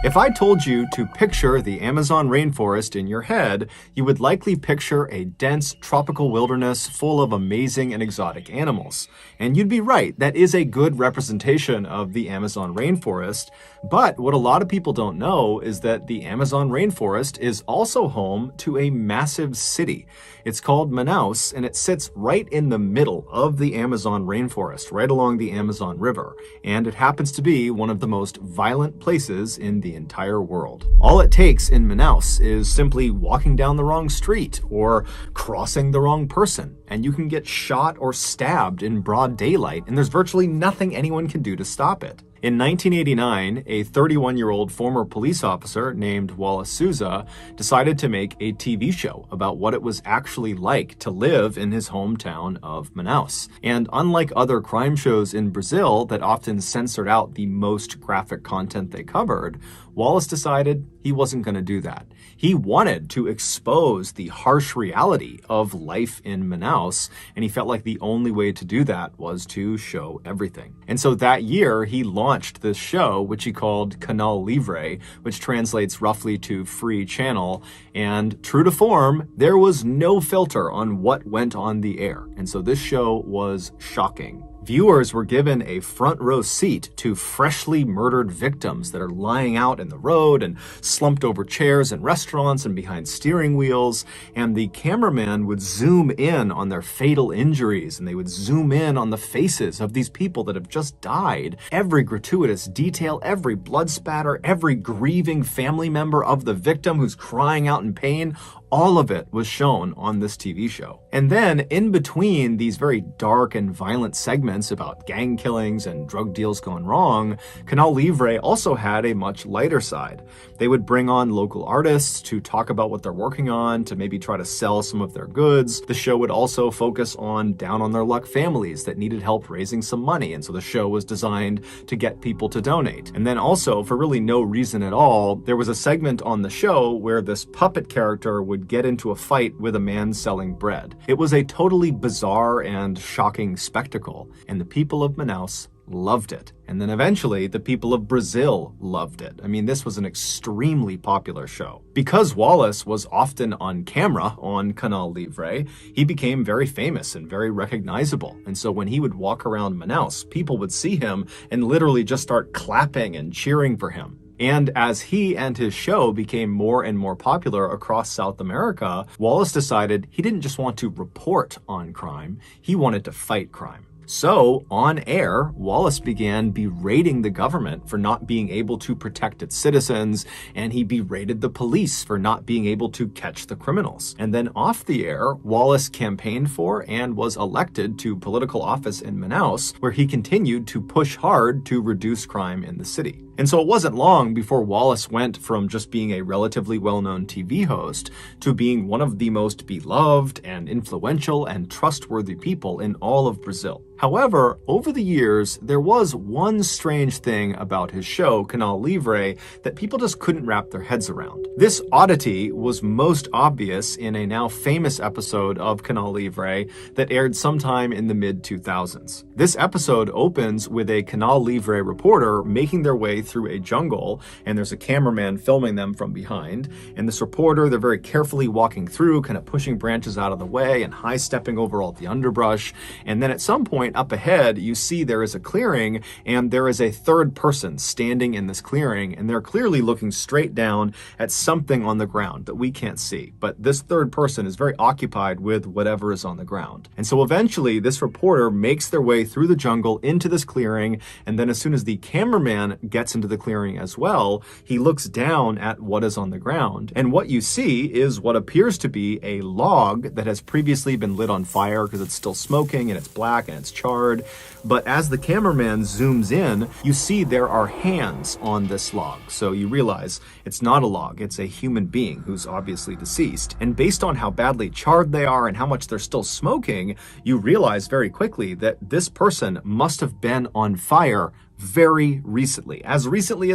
C: If I told you to picture the Amazon rainforest in your head, you would likely picture a dense tropical wilderness full of amazing and exotic animals. And you'd be right, that is a good representation of the Amazon rainforest. But what a lot of people don't know is that the Amazon rainforest is also home to a massive city. It's called Manaus, and it sits right in the middle of the Amazon rainforest, right along the Amazon River. And it happens to be one of the most violent places in the entire world. All it takes in Manaus is simply walking down the wrong street or crossing the wrong person, and you can get shot or stabbed in broad daylight, and there's virtually nothing anyone can do to stop it. In 1989, a 31-year-old former police officer named Wallace Souza decided to make a TV show about what it was actually like to live in his hometown of Manaus. And unlike other crime shows in Brazil that often censored out the most graphic content they covered, Wallace decided he wasn't going to do that. He wanted to expose the harsh reality of life in Manaus, and he felt like the only way to do that was to show everything. And so that year, he launched this show, which he called Canal Livre, which translates roughly to free channel. And true to form, there was no filter on what went on the air. And so this show was shocking. Viewers were given a front row seat to freshly murdered victims that are lying out in the road and slumped over chairs in restaurants and behind steering wheels. And the cameraman would zoom in on their fatal injuries, and they would zoom in on the faces of these people that have just died. Every gratuitous detail, every blood spatter, every grieving family member of the victim who's crying out in pain, all of it was shown on this TV show. And then in between these very dark and violent segments about gang killings and drug deals gone wrong, Canal Livre also had a much lighter side. They would bring on local artists to talk about what they're working on, to maybe try to sell some of their goods. The show would also focus on down-on-their-luck families that needed help raising some money, and so the show was designed to get people to donate. And then also, for really no reason at all, there was a segment on the show where this puppet character would get into a fight with a man selling bread. It was a totally bizarre and shocking spectacle, and the people of Manaus loved it. And then eventually the people of Brazil loved it. I mean, this was an extremely popular show. Because Wallace was often on camera on Canal Livre, he became very famous and very recognizable. And so when he would walk around Manaus, people would see him and literally just start clapping and cheering for him. And as he and his show became more and more popular across South America, Wallace decided he didn't just want to report on crime, he wanted to fight crime. So, on air, Wallace began berating the government for not being able to protect its citizens, and he berated the police for not being able to catch the criminals. And then off the air, Wallace campaigned for and was elected to political office in Manaus, where he continued to push hard to reduce crime in the city. And so it wasn't long before Wallace went from just being a relatively well-known TV host to being one of the most beloved and influential and trustworthy people in all of Brazil. However, over the years, there was one strange thing about his show, Canal Livre, that people just couldn't wrap their heads around. This oddity was most obvious in a now famous episode of Canal Livre that aired sometime in the mid-2000s. This episode opens with a Canal Livre reporter making their way through a jungle, and there's a cameraman filming them from behind. And this reporter, they're very carefully walking through, kind of pushing branches out of the way and high-stepping over all the underbrush. And then at some point, point up ahead, you see there is a clearing, and there is a third person standing in this clearing, and they're clearly looking straight down at something on the ground that we can't see. But this third person is very occupied with whatever is on the ground. And so eventually this reporter makes their way through the jungle into this clearing, and then as soon as the cameraman gets into the clearing as well, he looks down at what is on the ground. And what you see is what appears to be a log that has previously been lit on fire because it's still smoking and it's black and it's charred. But as the cameraman zooms in, you see there are hands on this log. So you realize it's not a log, it's a human being who's obviously deceased. And based on how badly charred they are and how much they're still smoking, you realize very quickly that this person must have been on fire very recently as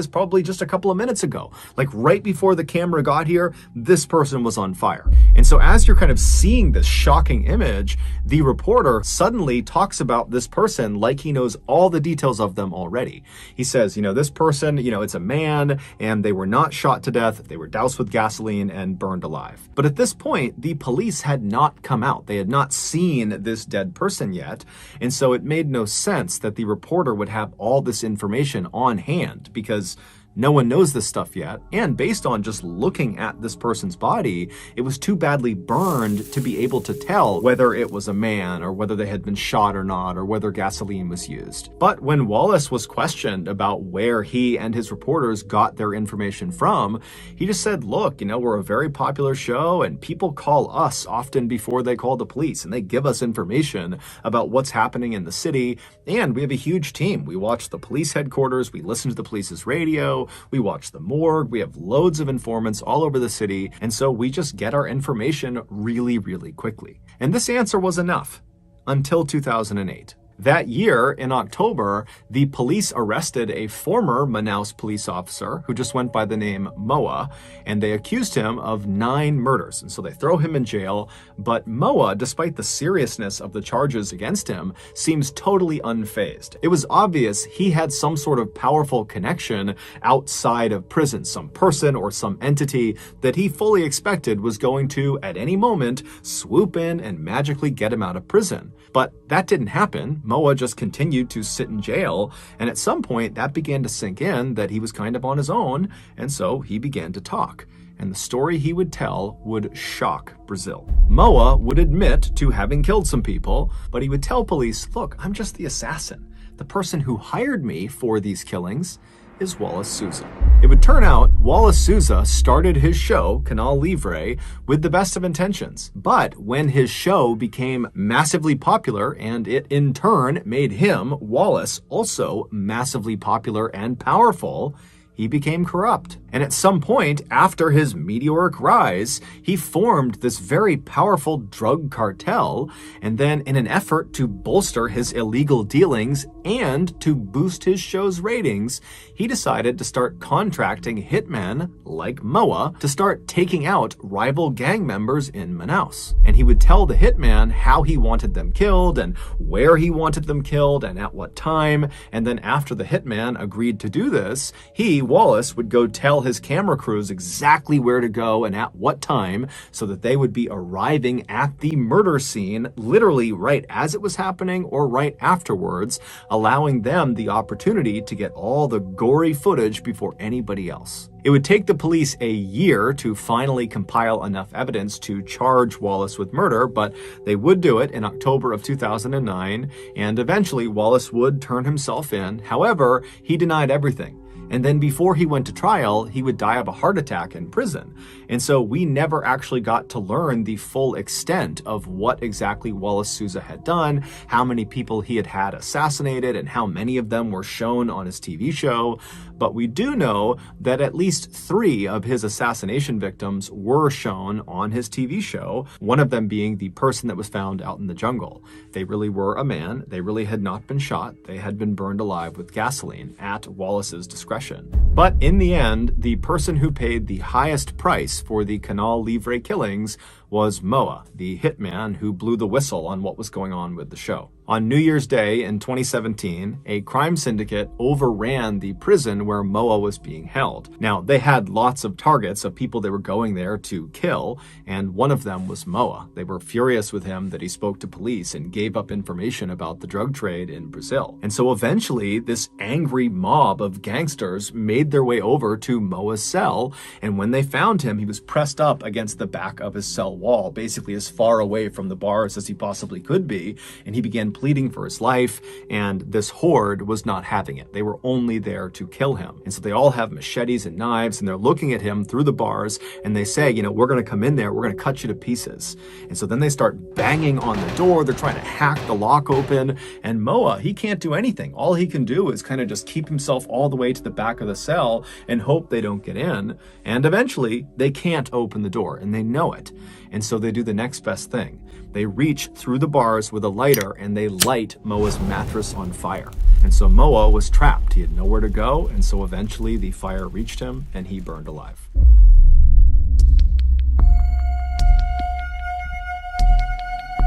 C: probably just a couple of minutes ago. Like right before the camera got here, this person was on fire. And so as you're kind of seeing this shocking image, the reporter suddenly talks about this person like he knows all the details of them already. He says, this person, it's a man, and they were not shot to death, they were doused with gasoline and burned alive. But at this point, the police had not come out. They had not seen this dead person yet. And so it made no sense that the reporter would have all this information on hand, because no one knows this stuff yet, and based on just looking at this person's body, it was too badly burned to be able to tell whether it was a man or whether they had been shot or not, or whether gasoline was used. But when Wallace was questioned about where he and his reporters got their information from, he just said, look, we're a very popular show and people call us often before they call the police, and they give us information about what's happening in the city, and we have a huge team. We watch the police headquarters, we listen to the police's radio, we watch the morgue, we have loads of informants all over the city, and so we just get our information really, really quickly. And this answer was enough until 2008. That year, in October, the police arrested a former Manaus police officer who just went by the name Moa, and they accused him of 9 murders. And so they throw him in jail, but Moa, despite the seriousness of the charges against him, seems totally unfazed. It was obvious he had some sort of powerful connection outside of prison, some person or some entity that he fully expected was going to, at any moment, swoop in and magically get him out of prison. But that didn't happen. Moa just continued to sit in jail, and at some point that began to sink in that he was kind of on his own, and so he began to talk. And the story he would tell would shock Brazil. Moa would admit to having killed some people, but he would tell police, look, I'm just the assassin. The person who hired me for these killings is Wallace Souza. It would turn out Wallace Souza started his show, Canal Livre, with the best of intentions. But when his show became massively popular, and it in turn made him, Wallace, also massively popular and powerful, he became corrupt. And at some point, after his meteoric rise, he formed this very powerful drug cartel, and then in an effort to bolster his illegal dealings and to boost his show's ratings, he decided to start contracting hitmen like Moa to start taking out rival gang members in Manaus. And he would tell the hitman how he wanted them killed and where he wanted them killed and at what time, and then after the hitman agreed to do this, he, Wallace, would go tell his camera crews exactly where to go and at what time so that they would be arriving at the murder scene literally right as it was happening or right afterwards, allowing them the opportunity to get all the gory footage before anybody else. It would take the police a year to finally compile enough evidence to charge Wallace with murder, but they would do it in October of 2009, and eventually Wallace would turn himself in. However, he denied everything. And then before he went to trial, he would die of a heart attack in prison. And so we never actually got to learn the full extent of what exactly Wallace Souza had done, how many people he had assassinated, and how many of them were shown on his TV show. But we do know that at least 3 of his assassination victims were shown on his TV show, one of them being the person that was found out in the jungle. They really were a man. They really had not been shot. They had been burned alive with gasoline at Wallace's discretion. But in the end, the person who paid the highest price for the Canal Livre killings was Moa, the hitman who blew the whistle on what was going on with the show. On New Year's Day in 2017, a crime syndicate overran the prison where Moa was being held. Now, they had lots of targets of people they were going there to kill, and one of them was Moa. They were furious with him that he spoke to police and gave up information about the drug trade in Brazil. And so eventually, this angry mob of gangsters made their way over to Moa's cell, and when they found him, he was pressed up against the back of his cell wall, basically as far away from the bars as he possibly could be, and he began pleading for his life, and this horde was not having it. They were only there to kill him. And so they all have machetes and knives, and they're looking at him through the bars, and they say, we're going to come in there, we're going to cut you to pieces. And so then they start banging on the door, they're trying to hack the lock open, and Moa, he can't do anything. All he can do is kind of just keep himself all the way to the back of the cell and hope they don't get in. And eventually, they can't open the door, and they know it. And so they do the next best thing. They reach through the bars with a lighter and they light Moa's mattress on fire. And so Moa was trapped. He had nowhere to go, and so eventually the fire reached him and he burned alive.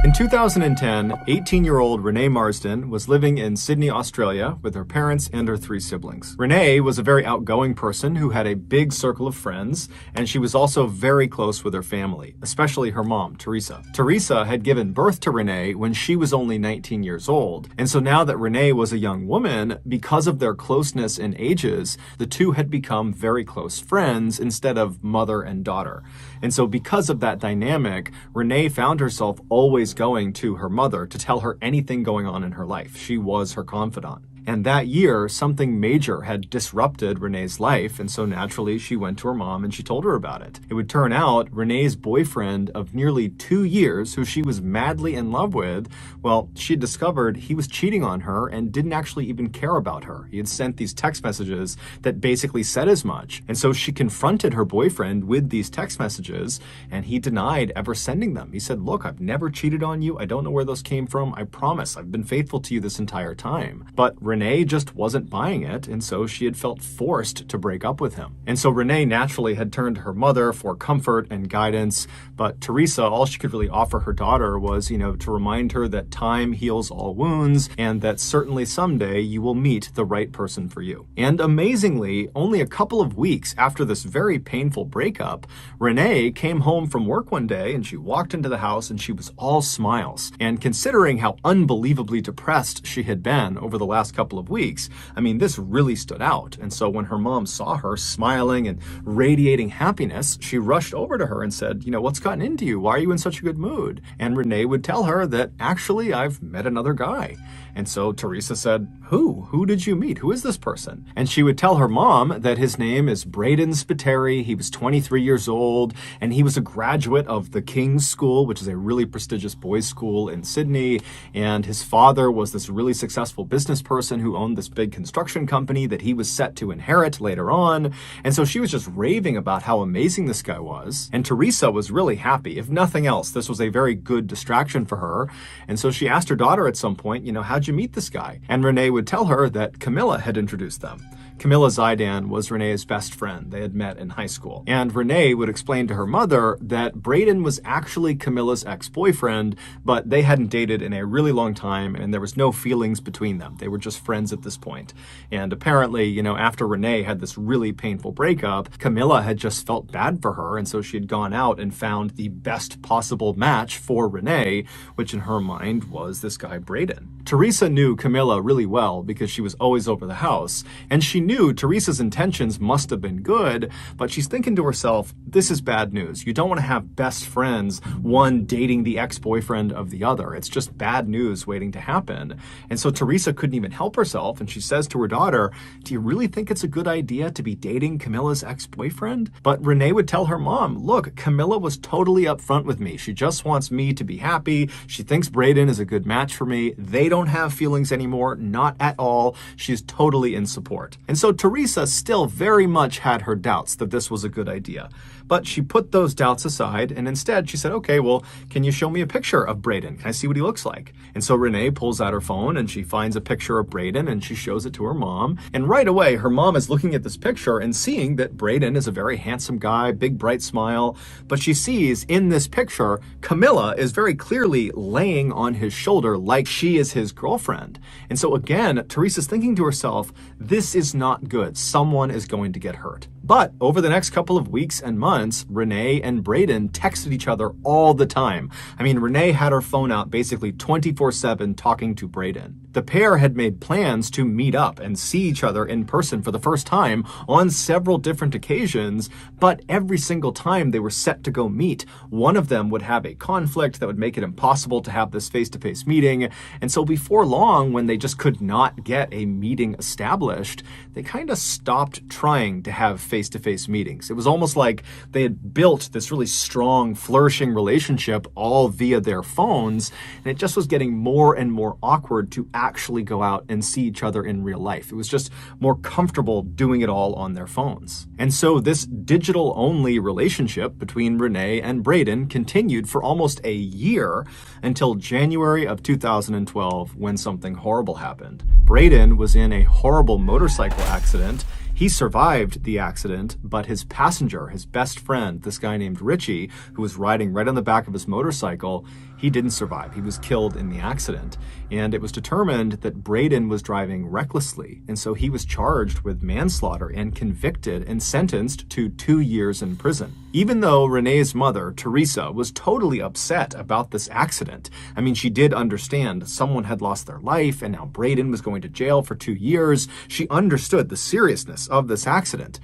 C: In 2010, 18-year-old Renee Marsden was living in Sydney, Australia with her parents and her 3 siblings. Renee was a very outgoing person who had a big circle of friends, and she was also very close with her family, especially her mom, Teresa. Teresa had given birth to Renee when she was only 19 years old, and so now that Renee was a young woman, because of their closeness in ages, the two had become very close friends instead of mother and daughter. And so because of that dynamic, Renee found herself always going to her mother to tell her anything going on in her life. She was her confidant. And that year, something major had disrupted Renee's life, and so naturally she went to her mom and she told her about it. It would turn out Renee's boyfriend of nearly 2 years, who she was madly in love with, well, she discovered he was cheating on her and didn't actually even care about her. He had sent these text messages that basically said as much. And so she confronted her boyfriend with these text messages, and he denied ever sending them. He said, "Look, I've never cheated on you. I don't know where those came from. I promise I've been faithful to you this entire time." But Renee just wasn't buying it, and so she had felt forced to break up with him. And so Renee naturally had turned to her mother for comfort and guidance, but Teresa, all she could really offer her daughter was, to remind her that time heals all wounds, and that certainly someday you will meet the right person for you. And amazingly, only a couple of weeks after this very painful breakup, Renee came home from work one day, and she walked into the house, and she was all smiles. And considering how unbelievably depressed she had been over the last couple of weeks, this really stood out. And so when her mom saw her smiling and radiating happiness, she rushed over to her and said, "What's gotten into you? Why are you in such a good mood?" And Renee would tell her that, "Actually, I've met another guy." And so Teresa said, "Who? Who did you meet? Who is this person?" And she would tell her mom that his name is Braden Spiteri. He was 23 years old, and he was a graduate of the King's School, which is a really prestigious boys' school in Sydney. And his father was this really successful business person who owned this big construction company that he was set to inherit later on. And so she was just raving about how amazing this guy was. And Teresa was really happy. If nothing else, this was a very good distraction for her. And so she asked her daughter at some point, "How'd you meet this guy?" And Renee would tell her that Camilla had introduced them. Camilla Zaidan was Renee's best friend. They had met in high school. And Renee would explain to her mother that Braden was actually Camilla's ex-boyfriend, but they hadn't dated in a really long time, and there was no feelings between them. They were just friends at this point. And apparently, after Renee had this really painful breakup, Camilla had just felt bad for her, and so she had gone out and found the best possible match for Renee, which in her mind was this guy Braden. Teresa knew Camilla really well because she was always over the house, and she knew Teresa's intentions must have been good, but she's thinking to herself, this is bad news. You don't want to have best friends, one dating the ex-boyfriend of the other. It's just bad news waiting to happen. And so Teresa couldn't even help herself, and she says to her daughter, "Do you really think it's a good idea to be dating Camilla's ex-boyfriend?" But Renee would tell her mom, "Look, Camilla was totally upfront with me. She just wants me to be happy. She thinks Braden is a good match for me. They don't have feelings anymore, not at all. She's totally in support." And so Teresa still very much had her doubts that this was a good idea. But she put those doubts aside, and instead she said, okay, well, can you show me a picture of Braden? Can I see what he looks like? And so Renee pulls out her phone and she finds a picture of Braden and she shows it to her mom. And right away, her mom is looking at this picture and seeing that Braden is a very handsome guy, big bright smile. But she sees in this picture, Camilla is very clearly laying on his shoulder like she is his girlfriend. And so again, Teresa's thinking to herself, this is not good. Someone is going to get hurt. But over the next couple of weeks and months, Renee and Braden texted each other all the time. I mean, Renee had her phone out basically 24/7 talking to Braden. The pair had made plans to meet up and see each other in person for the first time on several different occasions, but every single time they were set to go meet, one of them would have a conflict that would make it impossible to have this face-to-face meeting. And so before long, when they just could not get a meeting established, they kind of stopped trying to have face-to-face meetings. It was almost like they had built this really strong, flourishing relationship all via their phones, and it just was getting more and more awkward to actually go out and see each other in real life. It was just more comfortable doing it all on their phones. And so this digital-only relationship between Renee and Braden continued for almost a year until January of 2012 when something horrible happened. Braden was in a horrible motorcycle accident. He survived the accident, but his passenger, his best friend, this guy named Richie, who was riding right on the back of his motorcycle, he didn't survive. He was killed in the accident. And it was determined that Braden was driving recklessly. And so he was charged with manslaughter and convicted and sentenced to 2 years in prison. Even though Renee's mother, Teresa, was totally upset about this accident. I mean, she did understand someone had lost their life and now Braden was going to jail for 2 years. She understood the seriousness of this accident.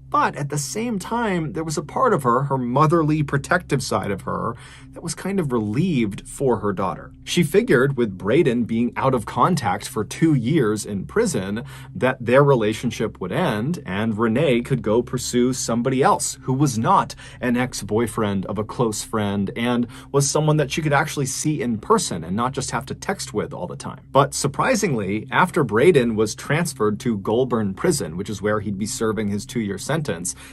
C: But at the same time, there was a part of her, her motherly protective side of her, that was kind of relieved for her daughter. She figured with Braden being out of contact for 2 years in prison, that their relationship would end and Renee could go pursue somebody else who was not an ex-boyfriend of a close friend and was someone that she could actually see in person and not just have to text with all the time. But surprisingly, after Braden was transferred to Goulburn Prison, which is where he'd be serving his 2-year sentence,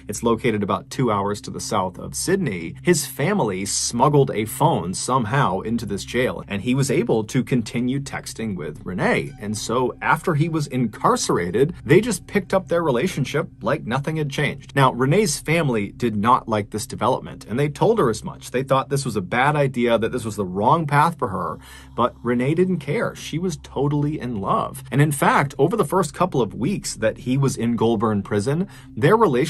C: it's located about 2 hours to the south of Sydney, his family smuggled a phone somehow into this jail, and he was able to continue texting with Renee. And so after he was incarcerated, they just picked up their relationship like nothing had changed. Now, Renee's family did not like this development, and they told her as much. They thought this was a bad idea, that this was the wrong path for her, but Renee didn't care. She was totally in love. And in fact, over the first couple of weeks that he was in Goulburn Prison, their relationship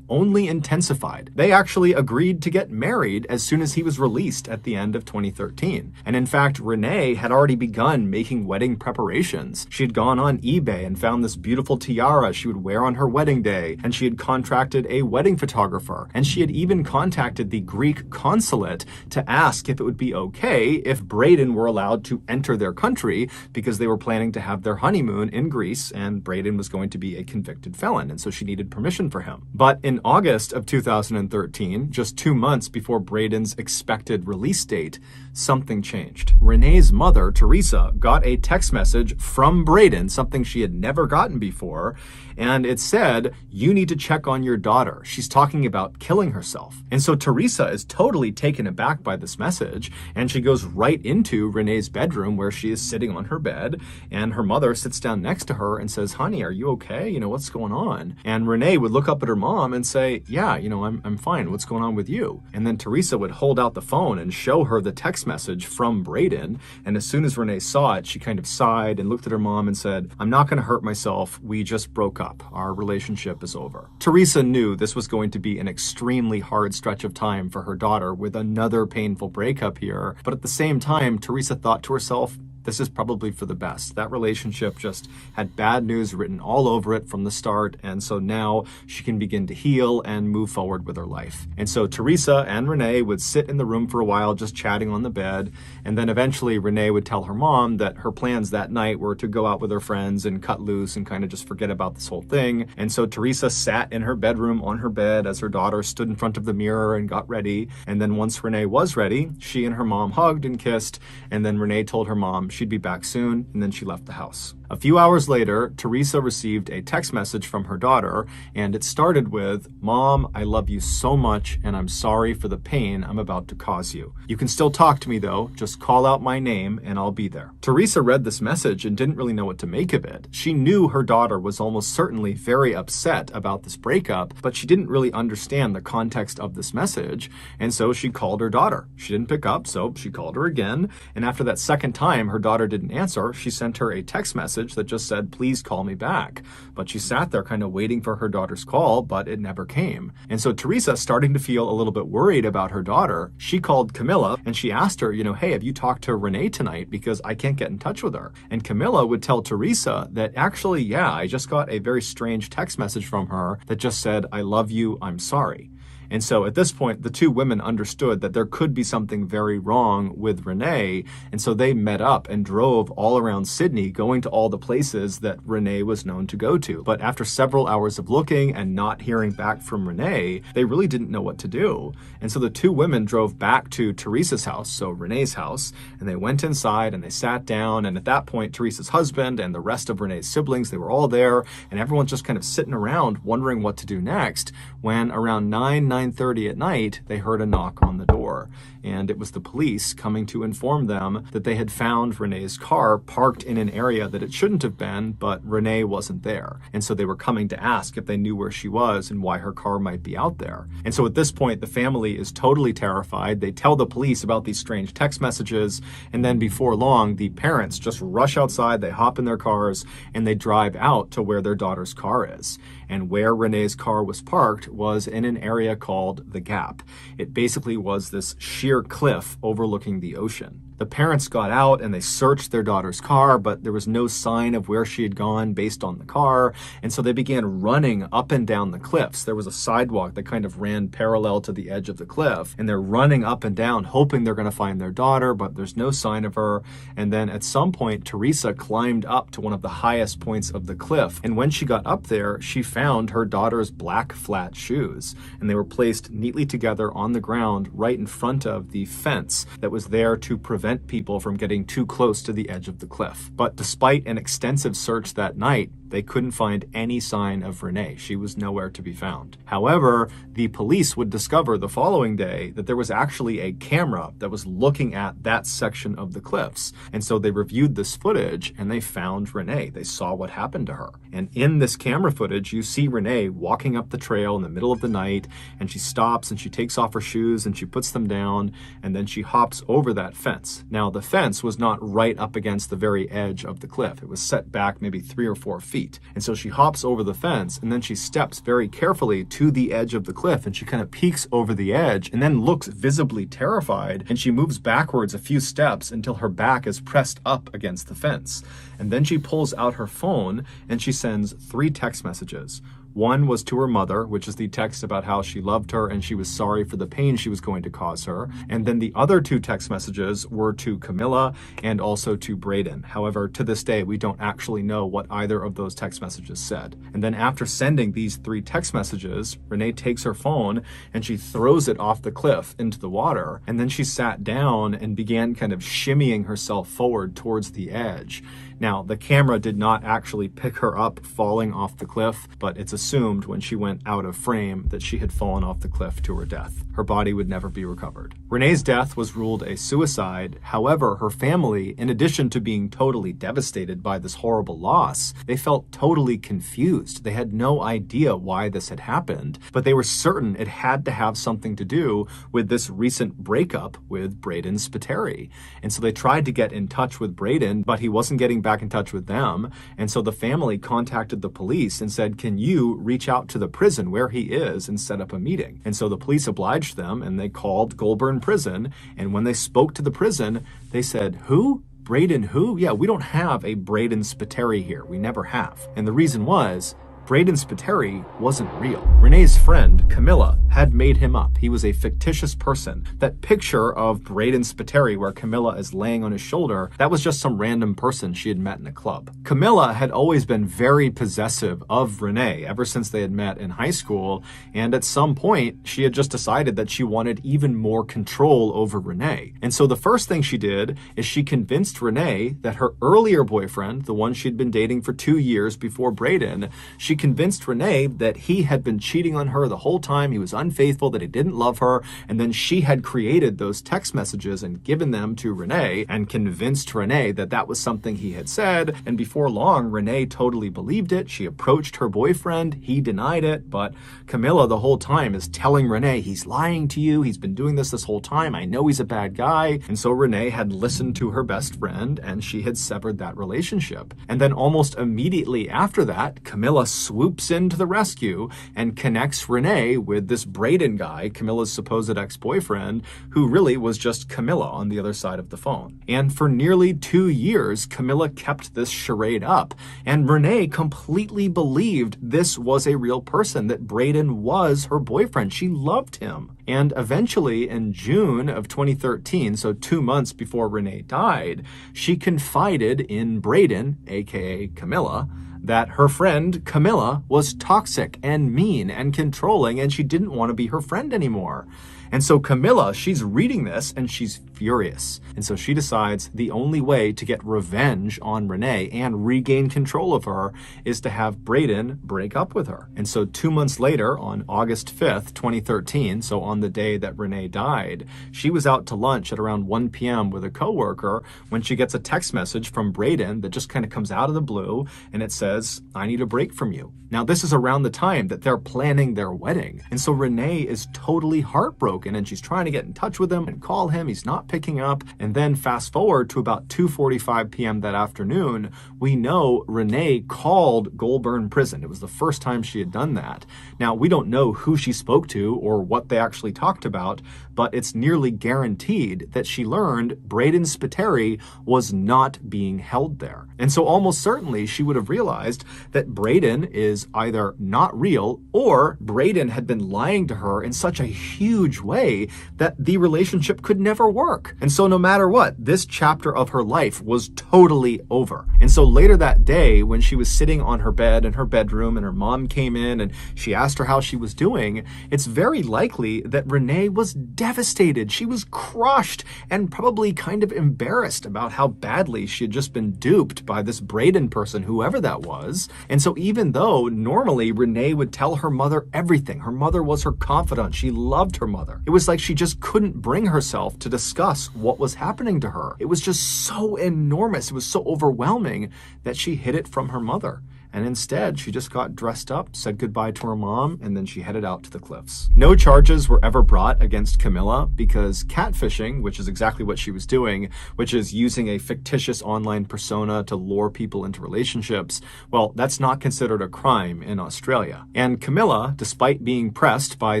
C: only intensified. They actually agreed to get married as soon as he was released at the end of 2013. And in fact, Renee had already begun making wedding preparations. She had gone on eBay and found this beautiful tiara she would wear on her wedding day, and she had contracted a wedding photographer, and she had even contacted the Greek consulate to ask if it would be okay if Braden were allowed to enter their country, because they were planning to have their honeymoon in Greece, and Braden was going to be a convicted felon, and so she needed permission for him. But in August of 2013, just 2 months before Braden's expected release date, something changed. Renee's mother, Teresa, got a text message from Braden, something she had never gotten before, and it said, "You need to check on your daughter. She's talking about killing herself." And so Teresa is totally taken aback by this message, and she goes right into Renee's bedroom where she is sitting on her bed, and her mother sits down next to her and says, "Honey, are you okay? You know, what's going on?" And Renee would look up at her mom and say, "Yeah, you know, I'm fine. What's going on with you?" And then Teresa would hold out the phone and show her the text message from Braden, and as soon as Renee saw it, she kind of sighed and looked at her mom and said, "I'm not going to hurt myself. We just broke up. Our relationship is over." Teresa knew this was going to be an extremely hard stretch of time for her daughter with another painful breakup here, but at the same time, Teresa thought to herself, this is probably for the best. That relationship just had bad news written all over it from the start, and so now she can begin to heal and move forward with her life. And so Teresa and Renee would sit in the room for a while just chatting on the bed, and then eventually Renee would tell her mom that her plans that night were to go out with her friends and cut loose and kind of just forget about this whole thing. And so Teresa sat in her bedroom on her bed as her daughter stood in front of the mirror and got ready, and then once Renee was ready, she and her mom hugged and kissed, and then Renee told her mom she'd be back soon, and then she left the house. A few hours later, Teresa received a text message from her daughter, and it started with, "Mom, I love you so much, and I'm sorry for the pain I'm about to cause you. You can still talk to me though, just call out my name and I'll be there." Teresa read this message and didn't really know what to make of it. She knew her daughter was almost certainly very upset about this breakup, but she didn't really understand the context of this message, and so she called her daughter. She didn't pick up, so she called her again, and after that second time her daughter didn't answer, she sent her a text message that just said, "Please call me back." But she sat there kind of waiting for her daughter's call, but it never came. And so Teresa, starting to feel a little bit worried about her daughter, she called Camilla and she asked her, "Hey, have you talked to Renee tonight? Because I can't get in touch with her." And Camilla would tell Teresa that actually, yeah, I just got a very strange text message from her that just said, "I love you, I'm sorry." And so at this point, the two women understood that there could be something very wrong with Renee, and so they met up and drove all around Sydney, going to all the places that Renee was known to go to. But after several hours of looking and not hearing back from Renee, they really didn't know what to do. And so the two women drove back to Teresa's house, so Renee's house, and they went inside and they sat down, and at that point, Teresa's husband and the rest of Renee's siblings, they were all there, and everyone's just kind of sitting around wondering what to do next, when around 9:30 at night, they heard a knock on the door. And it was the police coming to inform them that they had found Renee's car parked in an area that it shouldn't have been, but Renee wasn't there. And so they were coming to ask if they knew where she was and why her car might be out there. And so at this point, the family is totally terrified. They tell the police about these strange text messages, and then before long, the parents just rush outside, they hop in their cars, and they drive out to where their daughter's car is. And where Renee's car was parked was in an area called The Gap. It basically was this sheer cliff overlooking the ocean. The parents got out and they searched their daughter's car, but there was no sign of where she had gone based on the car. And so they began running up and down the cliffs. There was a sidewalk that kind of ran parallel to the edge of the cliff. And they're running up and down, hoping they're going to find their daughter, but there's no sign of her. And then at some point, Teresa climbed up to one of the highest points of the cliff. And when she got up there, she found her daughter's black flat shoes. And they were placed neatly together on the ground right in front of the fence that was there to prevent people from getting too close to the edge of the cliff. But despite an extensive search that night, they couldn't find any sign of Renee. She was nowhere to be found. However, the police would discover the following day that there was actually a camera that was looking at that section of the cliffs. And so they reviewed this footage and they found Renee. They saw what happened to her. And in this camera footage, you see Renee walking up the trail in the middle of the night, and she stops and she takes off her shoes and she puts them down, and then she hops over that fence. Now, the fence was not right up against the very edge of the cliff. It was set back maybe 3 or 4 feet. And so she hops over the fence, and then she steps very carefully to the edge of the cliff, and she kind of peeks over the edge and then looks visibly terrified, and she moves backwards a few steps until her back is pressed up against the fence. And then she pulls out her phone and she sends 3 text messages. One was to her mother, which is the text about how she loved her and she was sorry for the pain she was going to cause her. And then the other 2 text messages were to Camilla and also to Braden. However, to this day, we don't actually know what either of those text messages said. And then after sending these 3 text messages, Renee takes her phone and she throws it off the cliff into the water. And then she sat down and began kind of shimmying herself forward towards the edge. Now, the camera did not actually pick her up falling off the cliff, but it's assumed when she went out of frame that she had fallen off the cliff to her death. Her body would never be recovered. Renee's death was ruled a suicide. However, her family, in addition to being totally devastated by this horrible loss, they felt totally confused. They had no idea why this had happened, but they were certain it had to have something to do with this recent breakup with Braden Spiteri. And so they tried to get in touch with Braden, but he wasn't getting back in touch with them. And so the family contacted the police and said, "Can you reach out to the prison where he is and set up a meeting?" And so the police obliged them and they called Goulburn Prison. And when they spoke to the prison, they said, "Who? Braden who? Yeah, we don't have a Braden Spiteri here. We never have." And the reason was, Braden Spiteri wasn't real. Renee's friend, Camilla, had made him up. He was a fictitious person. That picture of Braden Spiteri where Camilla is laying on his shoulder, that was just some random person she had met in a club. Camilla had always been very possessive of Renee ever since they had met in high school, and at some point, she had just decided that she wanted even more control over Renee. And so the first thing she did is she convinced Renee that her earlier boyfriend, the one she'd been dating for 2 years before Braden, she convinced Renee that he had been cheating on her the whole time, he was unfaithful, that he didn't love her, and then she had created those text messages and given them to Renee and convinced Renee that that was something he had said, and before long, Renee totally believed it. She approached her boyfriend, he denied it, but Camilla the whole time is telling Renee, he's lying to you, he's been doing this whole time, I know he's a bad guy. And so Renee had listened to her best friend and she had severed that relationship. And then almost immediately after that, Camilla swoops in to the rescue and connects Renee with this Braden guy, Camilla's supposed ex-boyfriend, who really was just Camilla on the other side of the phone. And for nearly 2 years, Camilla kept this charade up, and Renee completely believed this was a real person, that Braden was her boyfriend. She loved him. And eventually, in June of 2013, so 2 months before Renee died, she confided in Braden, aka Camilla, that her friend Camilla was toxic and mean and controlling, and she didn't want to be her friend anymore. And so Camilla, she's reading this and she's furious. And so she decides the only way to get revenge on Renee and regain control of her is to have Braden break up with her. And so 2 months later, on August 5th, 2013, so on the day that Renee died, she was out to lunch at around 1 p.m. with a coworker when she gets a text message from Braden that just kind of comes out of the blue, and it says, "I need a break from you." Now, this is around the time that they're planning their wedding. And so Renee is totally heartbroken and she's trying to get in touch with him and call him. He's not picking up. And then fast forward to about 2:45 p.m. that afternoon, we know Renee called Goulburn Prison. It was the first time she had done that. Now, we don't know who she spoke to or what they actually talked about, but it's nearly guaranteed that she learned Braden Spiteri was not being held there. And so almost certainly she would have realized that Braden is either not real or Braden had been lying to her in such a huge way that the relationship could never work. And so no matter what, this chapter of her life was totally over. And so later that day, when she was sitting on her bed in her bedroom and her mom came in and she asked her how she was doing, it's very likely that Renee was devastated. She was crushed and probably kind of embarrassed about how badly she had just been duped by this Braden person, whoever that was. And so even though normally Renee would tell her mother everything, her mother was her confidant, she loved her mother, it was like she just couldn't bring herself to discuss what was happening to her. It was just so enormous, it was so overwhelming that she hid it from her mother. And instead, she just got dressed up, said goodbye to her mom, and then she headed out to the cliffs. No charges were ever brought against Camilla because catfishing, which is exactly what she was doing, which is using a fictitious online persona to lure people into relationships, well, that's not considered a crime in Australia. And Camilla, despite being pressed by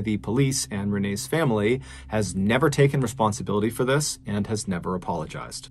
C: the police and Renee's family, has never taken responsibility for this and has never apologized.